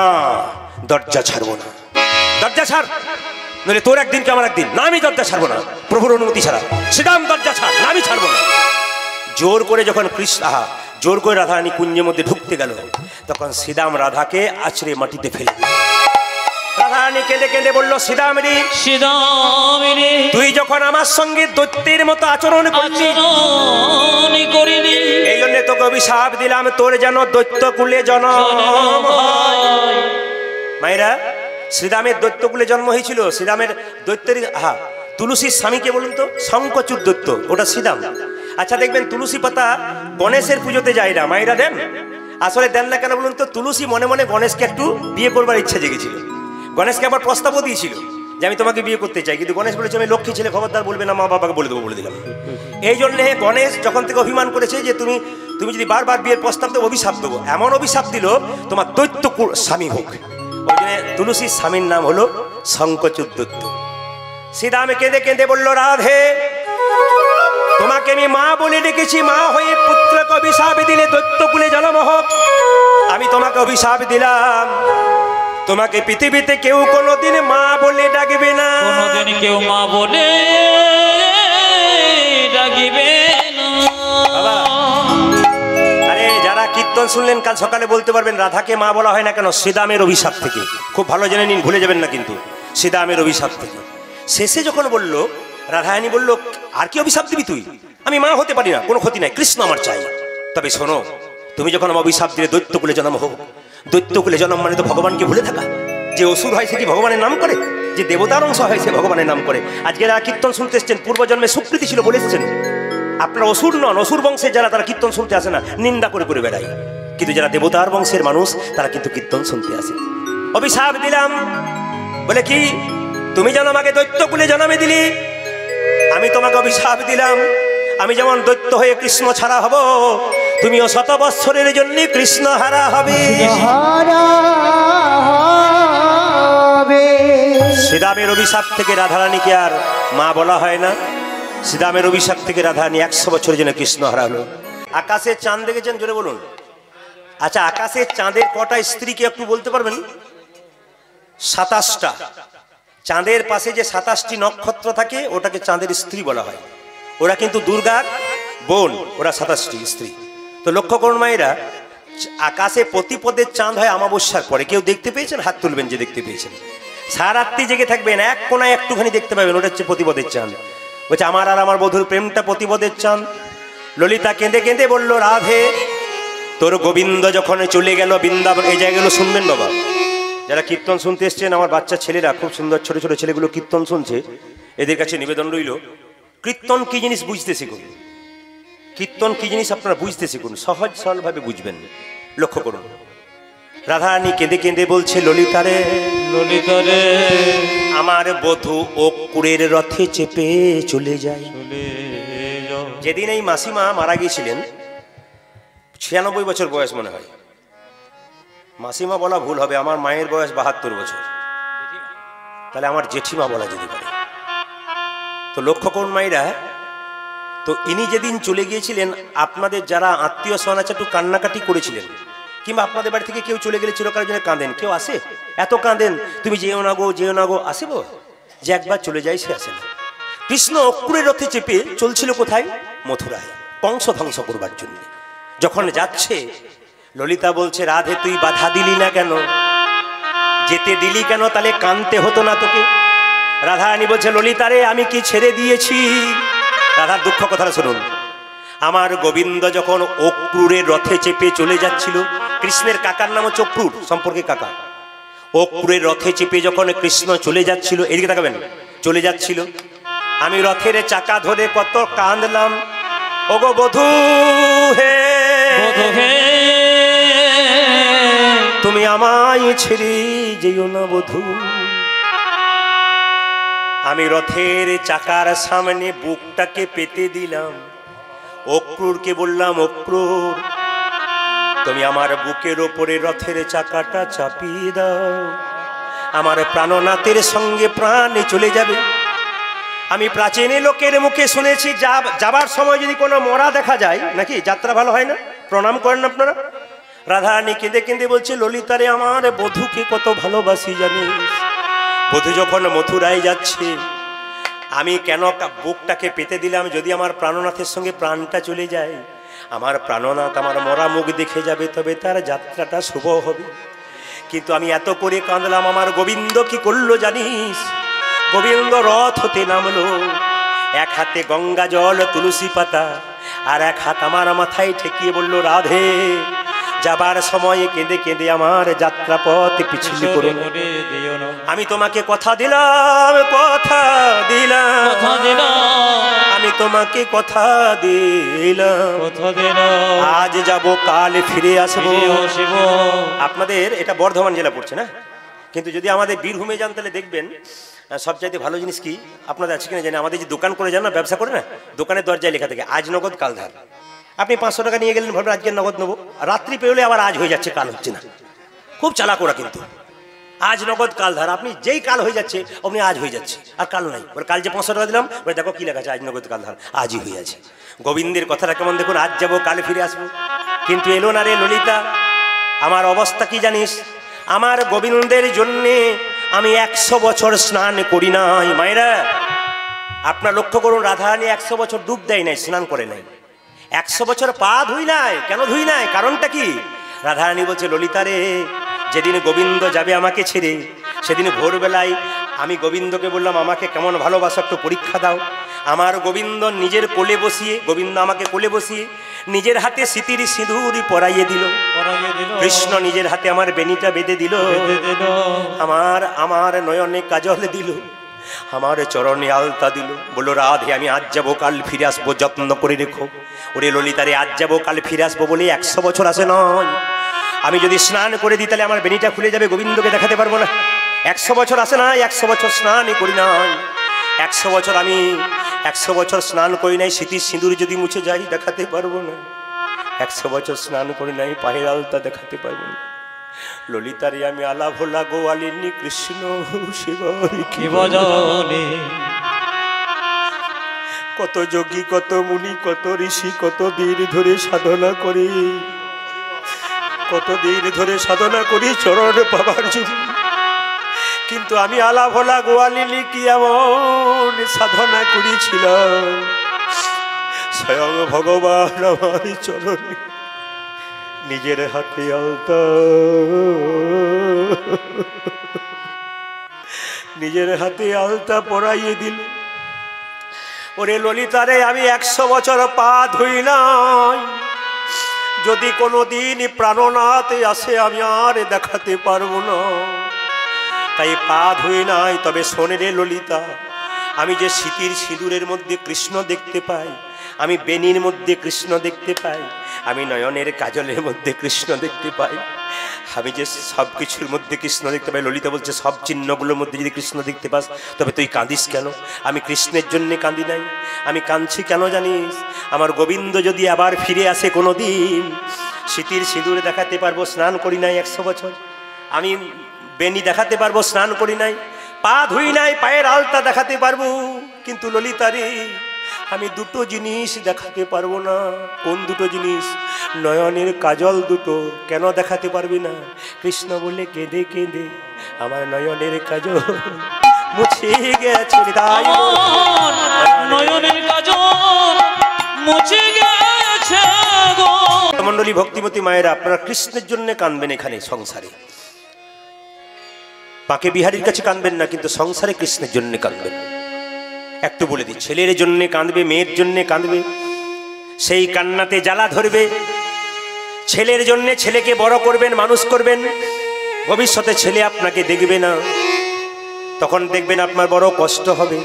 দরজা ছাড়বো না, দরজা ছাড়, নইলে তোর একদিন কি আমার একদিন, না আমি দরজা ছাড়বো না প্রভুর অনুমতি ছাড়া। শ্রীরাম দরজা ছাড়, না আমি ছাড়বো না। জোর করে যখন কৃষ্ণ জোর করে রাধারানী কুঞ্জের মধ্যে ঢুকতে গেল, তখন শ্রীরাম রাধাকে আছড়ে মাটিতে ফেলে দিল। রাধারানী কেঁদে কেঁদে বলল, শ্রীরাম রে, শ্রীরাম রে, তুই যখন আমার সঙ্গে দৈত্যের মতো আচরণ করলি, এই জন্য তোকে অভিশাপ দিলাম, তোর যেন দৈত্য কুলে জন্ম হয়। মায়েরা, শ্রীরামের দৈত্য কুলে জন্ম হয়েছিল। শ্রীরামের দৈত্যের তুলসীর স্বামীকে বলুন তো, শঙ্কচূড় দৈত্য, ওটা শ্রীরাম। আচ্ছা দেখবেন তুলসী পাতা গণেশের পুজোতে যায় না, মায়েরা দেন, আসলে দেন না কেন বলুন তো? তুলসী মনে মনে গণেশকে একটু বিয়ে করবার ইচ্ছা জেগেছিল, গণেশকে আবার প্রস্তাবও দিয়েছিল যে আমি তোমাকে বিয়ে করতে চাই, কিন্তু গণেশ বলেছে আমি লক্ষ্মী ছেলে, খবরদার বলবে না, মা বাবাকে বলে দেবো, বলে দিলাম। এই জন্যে গণেশ যখন থেকে অভিমান করেছে যে তুমি যদি বারবার বিয়ের প্রস্তাব দেবো অভিশাপ দেবো, এমন অভিশাপ দিল তোমার দৈত্য স্বামী হোক। ওই জন্য তুলসীর স্বামীর নাম হলো শঙ্কচূড় দৈত্য। শ্রীরামে কেঁদে কেঁদে বলল, রাধে তোমাকে আমি মা বলে ডেকেছি, মা হয়ে পুত্রকে অভিশাপ দিলে দৈত্য কুলে জন্ম হোক। আমি তোমাকে অভিশাপ দিলাম, তোমাকে পৃথিবীতে কেউ কোনোদিন মা বলে ডাকবে না, কোনোদিন কেউ মা বলে ডাকবে না। বাবা, আরে যারা কীর্তন শুনলেন কাল সকালে বলতে পারবেন রাধাকে মা বলা হয় না কেন? শ্রীরামের অভিশাপ থেকে। খুব ভালো জেনে নিন, ভুলে যাবেন না কিন্তু, শ্রীরামের অভিশাপ থেকে। শেষে যখন বলল, রাধারানী বলল, আর কি অভিশাপ দিবি তুই? আমি মা হতে পারি না, কোনো ক্ষতি নাই, কৃষ্ণ আমার চাই। তবে শোনো, তুমি যখন আমার অভিশাপ দিলে দৈত্যকুলে জন্ম হোক, দৈত্যকুলে জন্ম মানে তো ভগবানকে ভুলে থাকা। যে অসুর হয় সে কি ভগবানের নাম করে? যে দেবতার অংশ হয় সে ভগবানের নাম করে। আজকে যারা কীর্তন শুনতে এসছেন, পূর্বজন্মে সুকৃতি ছিল বলে এসছেন। আপনারা অসুর নন, অসুর বংশের যারা, তারা কীর্তন শুনতে আসে না, নিন্দা করে করে বেড়ায়। কিন্তু যারা দেবতার বংশের মানুষ, তারা কিন্তু কীর্তন শুনতে আসে। অভিশাপ দিলাম বলে কি, তুমি যেন আমাকে দৈত্যকুলে জন্মে দিলি, আমি তোমাকে অভিশাপ দিলাম, আমি যেমন দৈত্য হয়ে কৃষ্ণ ছাড়া হব, তুমিও 100 বৎসরের জন্য কৃষ্ণ হারা হবে। শ্রীরামের অভিশাপ থেকে রাধারানীকে আর মা বলা হয় না। শ্রীরামের অভিশাপ থেকে রাধারানী 100 বছরের জন্য কৃষ্ণ হারা হলো। আকাশে চাঁদ দেখেছেন? জোরে বলুন। আচ্ছা, আকাশে চাঁদের কটা স্ত্রীকে একটু বলতে পারবেন? 27টা। চাঁদের পাশে যে 27টি নক্ষত্র থাকে ওটাকে চাঁদের স্ত্রী বলা হয়। ওরা কিন্তু দুর্গার বোন, ওরা 27টি স্ত্রী। তো লক্ষ্য করুন মায়েরা, আকাশে প্রতিপদের চাঁদ হয় অমাবস্যার পরে। কেউ দেখতে পেয়েছেন? হাত তুলবেন যে দেখতে পেয়েছেন। সারা রাত্রি জেগে থাকবেন, এক কোনায় একটুখানি দেখতে পাবেন, ওটা হচ্ছে প্রতিপদের চাঁদ। বলছে আমার আর আমার বধুর প্রেমটা প্রতিপদের চাঁদ। ললিতা কেঁদে কেঁদে বলল, রাধে তোর গোবিন্দ যখন চলে গেল বৃন্দাবন। এই জায়গাগুলো শুনবেন বাবা, যারা কীর্তন শুনতে এসছেন, আমার বাচ্চা ছেলেরা, খুব সুন্দর ছোট ছোট ছেলেগুলো কীর্তন শুনছে, এদের কাছে নিবেদন রইল, কীর্তন কি জিনিস বুঝতে শিখুন। কীর্তন কি জিনিস আপনারা বুঝতে শিখুন, সহজ সরলভাবে বুঝবেন। লক্ষ্য করুন, রাধারানী কেঁদে কেঁদে বলছে, ললিতারে ললিতারে, আমার বধূ অক্রূরের রথে চেপে চলে যায়। যেদিন এই মাসিমা মারা গিয়েছিলেন, 96 বছর বয়স মনে হয়। মাসিমা বলা ভুল হবে, আমার মায়ের বয়স 72 বছর, তাহলে আমার জেঠিমা বলা যেতে পারে। তো লক্ষ্য করুন মায়েরা, তো ইনি যেদিন চলে গিয়েছিলেন, আপনাদের যারা আত্মীয় স্বজন আছে একটু কান্নাকাটি করেছিলেন, কিংবা আপনাদের বাড়ি থেকে কেউ চলে গেলে চিরকালের জন্য কাঁদেন, কেউ আসে এত কাঁদেন, তুমি যেও না গো যেও না গো, আসে গো, যে একবার চলে যায় সে আসে না। কৃষ্ণ অক্রূরের রথে চেপে চলছিল কোথায়? মথুরায়, বংশ ধ্বংস করবার জন্য। যখন যাচ্ছে, ললিতা বলছে, রাধে তুই বাধা দিলি না কেন? যেতে দিলি কেন? তাহলে কাঁদতে হতো না তোকে। রাধারানী বলছে, ললিতারে আমি কি ছেড়ে দিয়েছি? রাধার দুঃখ কথাটা শুনুন। আমার গোবিন্দ যখন অক্রূরের রথে চেপে চলে যাচ্ছিল, কৃষ্ণের কাকার নাম হচ্ছে অক্রূর, সম্পর্কে কাকা। অক্রূরের রথে চেপে যখন কৃষ্ণ চলে যাচ্ছিল, এদিকে তাকাবেন, চলে যাচ্ছিল, আমি রথের চাকা ধরে কত কাঁদলাম, ওগো বধূ হে, তুমি আমায় ছেড়ে যেও না বধূ। আমি রথের চাকার সামনে বুকটাকে পেতে দিলাম, অক্রূরকে বললাম, অক্রূর তুমি আমার বুকের ওপরে রথের চাকাটা চাপিয়ে দাও, আমার প্রাণনাথের সঙ্গে প্রাণে চলে যাবে। আমি প্রাচীনে লোকের মুখে শুনেছি, যাবার সময় যদি কোনো মরা দেখা যায়, নাকি যাত্রা ভালো হয় না, প্রণাম করেন আপনারা, রাধারানী কেঁদে কেঁদে বলছে, ললিতারে আমার বধূকে কত ভালোবাসি জানিস। বধূ যখন মথুরায় যাচ্ছে, আমি কেন বুকটাকে পেতে দিলাম, যদি আমার প্রাণনাথের সঙ্গে প্রাণটা চলে যায়, আমার প্রাণনাথ আমার মরা মুখ দেখে যাবে, তবে তার যাত্রাটা শুভ হবে। কিন্তু আমি এত করে কাঁদলাম, আমার গোবিন্দ কি করলো জানিস? গোবিন্দ রথ হতে নামলো, এক হাতে গঙ্গা জল তুলসী পাতা, আর এক হাত আমার মাথায় ঠেকিয়ে বলল, রাধে যাবার সময়ে কেঁদে কেঁদে আমার যাত্রাপথ পিছলি করো না। আমি তোমাকে কথা দিলাম, কথা দিলাম, কথা দিলাম, আমি তোমাকে কথা দিলাম, কথা দিলাম, আজ যাব কাল ফিরে আসবো। আসিব। আপনাদের এটা বর্ধমান জেলা পড়ছে না, কিন্তু যদি আমাদের বীরভূমে যান তাহলে দেখবেন সবচাইতে ভালো জিনিস কি আপনাদের আছে কিনা জানি, আমাদের যে দোকান করে যান না, ব্যবসা করে না, দোকানের দরজায় লেখা থাকে আজ নগদ কাল ধার। আপনি 500 টাকা নিয়ে গেলেন, ভাবলেন আজকে নগদ নেবো, রাত্রি পেরোলে আবার আজ হয়ে যাচ্ছে, কাল হচ্ছে না। খুব চালাক ওরা কিন্তু। আজ নগদ কাল ধার, আপনি যেই কাল হয়ে যাচ্ছে অমনি আজ হয়ে যাচ্ছে, আর কাল নাই। বলে কাল যে 500 টাকা দিলাম, বলে দেখো কি লেখা আছে, আজ নগদ কাল ধার, আজই হয়ে আছে। গোবিন্দের কথাটা কেমন দেখুন, আজ যাবো কাল ফিরে আসবো, কিন্তু এলো না রে ললিতা। আমার অবস্থা কি জানিস? আমার গোবিন্দের জন্যে আমি 100 বছর স্নান করি নাই। মায়েরা আপনার লক্ষ্য করুন, রাধারানী 100 বছর ডুব দেয় নাই, স্নান করে নাই। 100 বছর পা ধুই নাই। কেন ধুই নাই? কারণটা কি? রাধারানী বলছে, ললিতারে যেদিন গোবিন্দ যাবে আমাকে ছেড়ে, সেদিন ভোরবেলায় আমি গোবিন্দকে বললাম, আমাকে কেমন ভালোবাসো একটু পরীক্ষা দাও। আমার গোবিন্দ নিজের কোলে বসিয়ে, গোবিন্দ আমাকে কোলে বসিয়ে নিজের হাতে স্মৃতির সিঁদুর পরাইয়ে দিল। কৃষ্ণ নিজের হাতে আমার বেনিটা বেঁধে দিল, আমার নয়নে কাজল দিল, আমার চরণে আলতা দিল। বললো, রাধে আমি আজ যাবো কাল ফিরে আসবো, যত্ন করে রেখো। ওরে ললিতারে আজ যাবো কাল ফিরে আসবো বলে 100 বছর আসে নয়। আমি যদি স্নান করে দিই তাহলে আমার বেনিটা খুলে যাবে, গোবিন্দকে দেখাতে পারবো না। 100 বছর আসে না, 100 বছর স্নানই করি নাই। 100 বছর আমি 100 বছর স্নান করি নাই, স্মৃতির সিঁদুর যদি মুছে যাই দেখাতে পারবো না। 100 বছর স্নান করি নাই, পায়ের আলতা দেখাতে পারবো না। ললিতারে আমি আলা ভোলা গোয়ালিনী কৃষ্ণ শিবর কি ভজনে কত যোগী, কত মুনি, কত ঋষি, কত দিন ধরে সাধনা করি, কত দিন ধরে সাধনা করি চরণ পাবার জন্য। কিন্তু আমি আলা ভোলা গোয়ালিনী কি এমন সাধনা করেছিলাম, স্বয়ং ভগবান আমার চরণে নিজের হাতে আলতা, নিজের হাতে আলতা পরাইয়ে দিল। ওরে ললিতারে আমি 100 বছর পা ধুই নাই, যদি কোনো দিন প্রাণনাথ আসে আমি আর দেখাতে পারবো না, তাই পা ধুই নাই। তবে শোনে রে ললিতা, আমি যে স্মৃতির সিঁদুরের মধ্যে কৃষ্ণ দেখতে পাই, আমি বেনির মধ্যে কৃষ্ণ দেখতে পাই, আমি নয়নের কাজলের মধ্যে কৃষ্ণ দেখতে পাই, আমি যে সব কিছুর মধ্যে কৃষ্ণ দেখতে পাই। ললিতা বলছে, সব চিহ্নগুলোর মধ্যে যদি কৃষ্ণ দেখতে পাস তবে তুই কাঁদিস কেন? আমি কৃষ্ণের জন্যে কাঁদি নাই, আমি কাঁদছি কেন জানিস? আমার গোবিন্দ যদি আবার ফিরে আসে কোনো দিন, স্মৃতির সিঁদুরে দেখাতে পারবো স্নান করি নাই 100 বছর, আমি বেনি দেখাতে পারবো স্নান করি নাই, পা ধুই নাই, পায়ের আলতা দেখাতে পারবো, কিন্তু ললিতারে আমি দুটো জিনিস দেখাতে পারবো না। কোন দুটো জিনিস? নয়নের কাজল দুটো। কেন দেখাতে পারবি না? কৃষ্ণ বলে কেঁদে কেঁদে আমার নয়নের কাজল মুছে গেছে, তাই নয়নের কাজল মুছে গেছে গো। মণ্ডলী, ভক্তিমতী মায়েরা, আপনারা কৃষ্ণের জন্য কাঁদবেন এখানে সংসারে, পাকে বিহারীর কাছে কাঁদবেন না, কিন্তু সংসারে কৃষ্ণের জন্য কাঁদবেন। একটু বলে দিই, ছেলের জন্য কাঁদবে, মেয়ের জন্য কাঁদবে, সেই কান্নাতে জ্বালা ধরবে। ছেলের জন্য ছেলেকে বড় করবেন, মানুষ করবেন, ভবিষ্যতে ছেলে আপনাকে দেখবে না, তখন দেখবেন আপনার বড় কষ্ট হবে।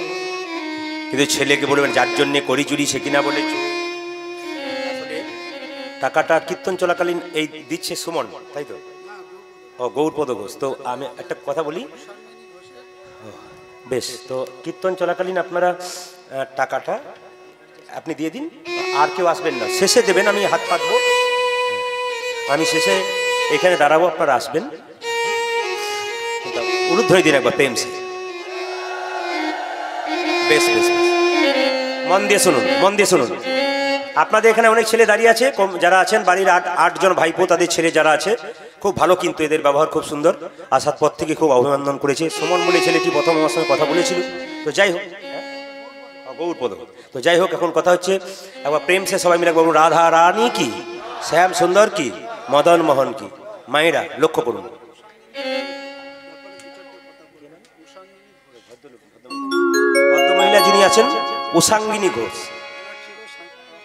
কিন্তু ছেলেকে বলবেন, যার জন্যে করি চুরি সে কিনা বলেছ। আসলে টাকাটা কীর্তন চলাকালীন এই দিচ্ছে সুমন, তাই তো? ও গৌরপদ ঘোষ। তো আমি একটা কথা বলি, বেশ, তো কীর্তন চলাকালীন আপনারা টাকাটা আপনি দিয়ে দিন, আর কেউ আসবেন না, শেষে দেবেন, আমি হাত পাতবো, আমি শেষে এখানে দাঁড়াবো, আপনারা আসবেন। উরুধ্বনি দিন একবার প্রেম সে। বেশ বেশ, মন দিয়ে শুনুন, মন দিয়ে শুনুন। আপনাদের এখানে অনেক ছেলে দাঁড়িয়ে আছে, যারা আছেন বাড়ির আটজন ভাইপো, তাদের ছেলে যারা আছে খুব ভালো, কিন্তু এদের ব্যবহার খুব সুন্দর। আসার পর থেকে খুব অভিনন্দন করেছে। সুমন বলে ছেলেটি প্রথম আমার সঙ্গে কথা বলেছিল। তো যাই হোক, গৌরপদ, তো যাই হোক, এখন কথা হচ্ছে একবার প্রেম সে সবাই মিলে বলুন, রাধা রানী কি, শ্যাম সুন্দর কি, মদন মোহন কি। মায়েরা লক্ষ্য করুন, ভদ্রমহিলা যিনি আছেন উষাঙ্গিনী ঘোষ,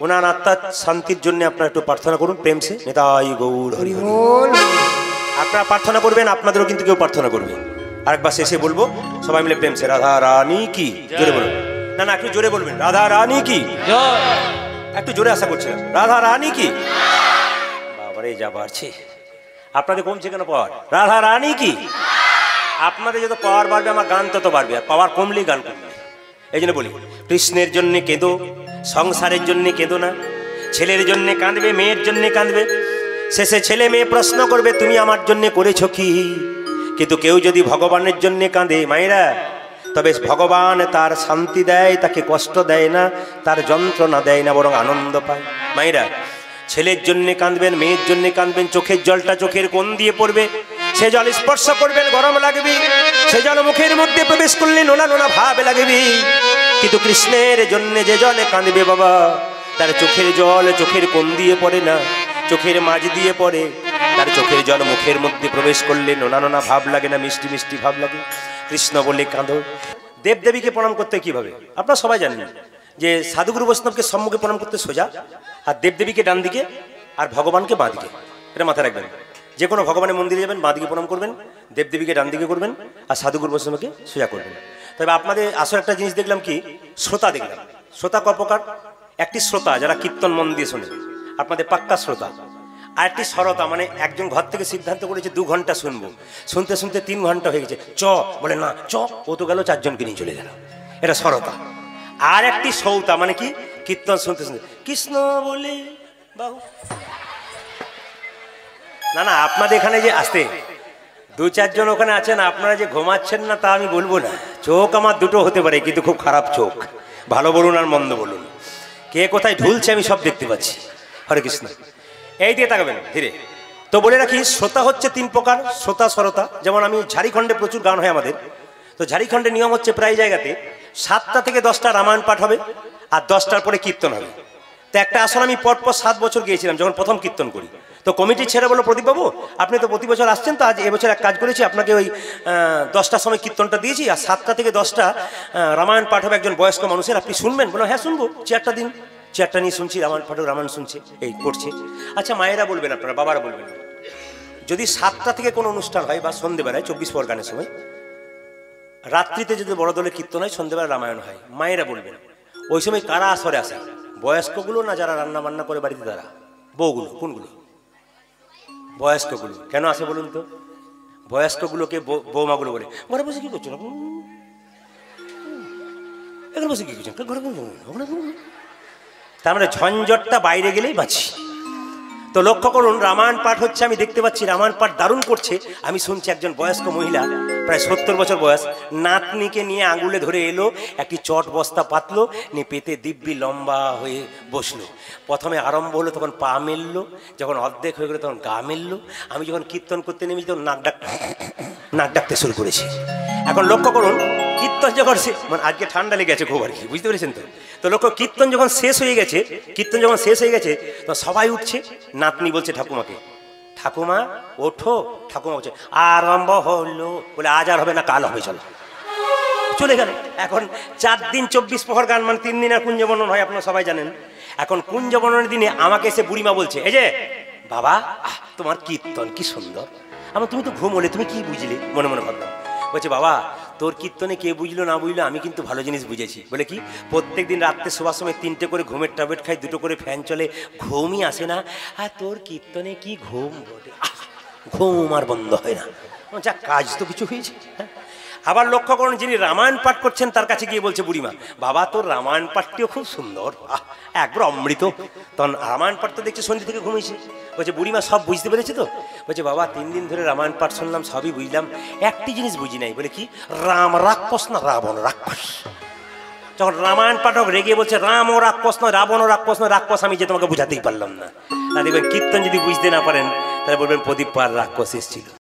ওনার আত্মার শান্তির জন্য আপনারা একটু প্রার্থনা করুন প্রেম সে। নেতাই গৌর হরি হরি। আপনারা প্রার্থনা করবেন, আপনাদেরও কিন্তু কেউ প্রার্থনা করবে। আরেকবার শেষে বলবো সবাই মিলে প্রেম সে, রাধা রানী কি, জোরে বলুন। না না, একটু জোরে বলবেন, রাধা রানী কি, একটু জোরে আশা করছিলাম, রাধা রানী কি। বাবারে যা বাড়ছে, আপনাদের কমছে কেন পাওয়ার? রাধা রানী কি। আপনাদের যত পাওয়ার বাড়বে আমার গান তত বাড়বে, আর পাওয়ার কমলেই গান কমবে। এই জন্য বলি, কৃষ্ণের জন্য কেঁদো, সংসারের জন্য কেঁদো না। ছেলের জন্য কাঁদবে, মেয়ের জন্য কাঁদবে, শেষে ছেলে মেয়ে প্রশ্ন করবে তুমি আমার জন্য করেছ কি। কিন্তু কেউ যদি ভগবানের জন্য কাঁদে মায়েরা, তবে ভগবান তার শান্তি দেয়, তাকে কষ্ট দেয় না, তার যন্ত্রণা দেয় না, বরং আনন্দ পায়। মায়েরা, ছেলের জন্য কাঁদবেন, মেয়ের জন্য কাঁদবেন, চোখের জলটা চোখের কোণ দিয়ে পড়বে, সে জল স্পর্শ করবেন গরম লাগবে, সে জল মুখের মধ্যে প্রবেশ করলে নোনা নোনা ভাব লাগবে। কিন্তু কৃষ্ণের জন্য যে জলে কাঁদবে বাবা, তার চোখের জল চোখের কোণ দিয়ে পড়ে না, চোখের মাঝ দিয়ে পড়ে। তার চোখের জল মুখের মধ্যে প্রবেশ করলে নোনা নোনা ভাব লাগে না, মিষ্টি মিষ্টি ভাব লাগে। কৃষ্ণ বলে কাঁদো। দেবদেবীকে প্রণাম করতে কিভাবে আপনারা সবাই জানেন, যে সাধুগুরু বৈষ্ণবকে সম্মুখে প্রণাম করতে সোজা, আর দেবদেবীকে ডান দিকে, আর ভগবানকে বাঁ দিকে। এটা মাথায় রাখবেন। যে কোনো ভগবানের মন্দিরে যাবেন বাঁ দিকে প্রণাম করবেন, দেবদেবীকে ডান দিকে করবেন, আর সাধুগুরু বৈষ্ণবকে সোজা করবেন। তবে আপনাদের আসলে একটা জিনিস দেখলাম কি, শ্রোতা দেখলাম। শ্রোতা ক প্রকার? একটি শ্রোতা যারা কীর্তন মন দিয়ে শোনে, আপনাদের পাক্কা শ্রোতা। আর একটি সরতা, মানে একজন ঘর থেকে সিদ্ধান্ত করেছে 2 ঘন্টা শুনবো, শুনতে শুনতে 3 ঘন্টা হয়ে গেছে, বলে না ও তো গেল 4 জনকে নিয়ে চলে গেল, এটা সরতা। আর একটি সৌতা, মানে কি, কীর্তন শুনতে শুনতে কৃষ্ণ বলে বাহু। না না, আপনাদের এখানে যে আসতে 2-4 জন ওখানে আছেন, আপনারা যে ঘুমাচ্ছেন না তা আমি বলবো না। চোখ আমার দুটো হতে পারে, কিন্তু খুব খারাপ চোখ। ভালো বলুন আর মন্দ বলুন, কে কোথায় ঢুলছে আমি সব দেখতে পাচ্ছি। হরে কৃষ্ণ। এই দিয়ে তাকাবেন ধীরে। তো বলে রাখি, শ্রোতা হচ্ছে 3 প্রকার, শ্রোতা সরতা। যেমন আমি ঝাড়খণ্ডে প্রচুর গান হয় আমাদের, তো ঝাড়খণ্ডের নিয়ম হচ্ছে প্রায় জায়গাতে 7টা থেকে 10টা রামায়ণ পাঠ হবে, আর 10টার পরে কীর্তন হবে। তো একটা আসলে আমি পরপর 7 বছর গিয়েছিলাম যখন প্রথম কীর্তন করি। তো কমিটি ছেড়ে বলো, প্রদীপবাবু আপনি তো প্রতি বছর আসছেন, তো আজ এবছর এক কাজ করেছি, আপনাকে ওই 10টার সময় কীর্তনটা দিয়েছি, আর 7টা থেকে 10টা রামায়ণ পাঠ হবে একজন বয়স্ক মানুষের, আপনি শুনবেন? বলো হ্যাঁ শুনবো, চেয়ারটা দিন। চেয়ারটা নিয়ে শুনছি, রামায়ণ পাঠক রামায়ণ শুনছে, এই করছে। আচ্ছা মায়েরা বলবেন, আপনারা বাবারা বলবেন, যদি 7টা থেকে কোনো অনুষ্ঠান হয় বা সন্ধ্যেবেলায় 24 পরগানের সময়, রাত্রিতে যদি বড় দলের কীর্তন হয়, সন্ধ্যেবেলা রামায়ণ হয়, মায়েরা বলবেন ওই সময় কারা আসরে আসে? বয়স্কগুলো না যারা রান্না বান্না করে বাড়িতে তারা? বউগুলো? কোনগুলো? বয়স্কগুলো। কেন আসে বলুন তো? বয়স্কগুলোকে বৌমাগুলো বলে ঘরে বসে কি করছো, এখানে বসে কি করছেন, ঘরে তার মানে ঝঞ্ঝটটা বাইরে গেলেই বাঁচি। তো লক্ষ্য করুন, রামায়ণ পাঠ হচ্ছে, আমি দেখতে পাচ্ছি রামায়ণ পাঠ দারুণ করছে, আমি শুনছি একজন বয়স্ক মহিলা, প্রায় 70 বছর বয়স, নাতনিকে নিয়ে আঙুলে ধরে এলো, একটি চট বস্তা পাতলো, নিয়ে পেতে দিব্যি লম্বা হয়ে বসলো। প্রথমে আরম্ভ হলো তখন পা মেললো, যখন অর্ধেক হয়ে গেলো তখন গা মেললো। আমি যখন কীর্তন করতে নেমেছি তখন নাক ডাকতে শুরু করেছি। এখন লক্ষ্য করুন, কীর্তন যখন মানে আজকে ঠান্ডা লেগে গেছে খুব আর কি, বুঝতে পেরেছেন তো? তো লক্ষ্য, কীর্তন যখন শেষ হয়ে গেছে, তো সবাই উঠছে। নাতনি বলছে ঠাকুমাকে, ঠাকুমা ওঠো। ঠাকুমা বলছে আরম্ভ হলো, বলে আজ আর হবে না, কাল হবে, চলো। চলে গেল। এখন 4 দিন 24 প্রহর গান, মানে 3 দিন আর কুঞ্জবর্ণন হয়, আপনারা সবাই জানেন। এখন কুঞ্জবর্ণনের দিনে আমাকে এসে বুড়িমা বলছে, এই যে বাবা তোমার কীর্তন কি সুন্দর। আমার তুমি তো ঘুমোলে, তুমি কি বুঝলে? মনে মনে ভাবলাম। বলছে বাবা তোর কীর্তনে কে বুঝলো না বুঝলো, আমি কিন্তু ভালো জিনিস বুঝেছি। বলে কি? প্রত্যেক দিন রাত্রে শোবার সময় 3টে করে ঘুমের ট্যাবলেট খাই, 2টো করে ফ্যান চলে, ঘুমই আসে না, আর তোর কীর্তনে কি ঘুম বটে, ঘুম আর বন্ধ হয় না। যা কাজ তো কিছু হয়েছে। হ্যাঁ, আবার লক্ষ্য করুন, যিনি রামায়ণ পাঠ করছেন তার কাছে গিয়ে বলছে বুড়িমা, বাবা তোর রামায়ণ পাঠটিও খুব সুন্দর, একবার অমৃত। তখন রামায়ণ পাঠ তো দেখছি সন্ধ্যে থেকে ঘুমিয়েছে। বলছে বুড়িমা সব বুঝতে পেরেছে তো? বলছে বাবা 3 দিন ধরে রামায়ণ পাঠ শুনলাম, সবই বুঝলাম, একটি জিনিস বুঝি নাই। বলে কি? রাম রাক্ষস না রাবণ রাক্ষস? যখন রামায়ণ পাঠক রেগে বলছে রাম ও রাক্ষস নয়, রাবণ ও রাক্ষস নয়, রাক্ষস আমি যে তোমাকে বুঝাতেই পারলাম না, তা দেখবেন কীর্তন যদি বুঝতে না পারেন তাহলে বলবেন প্রদীপ পাল রাক্ষস এসেছিল।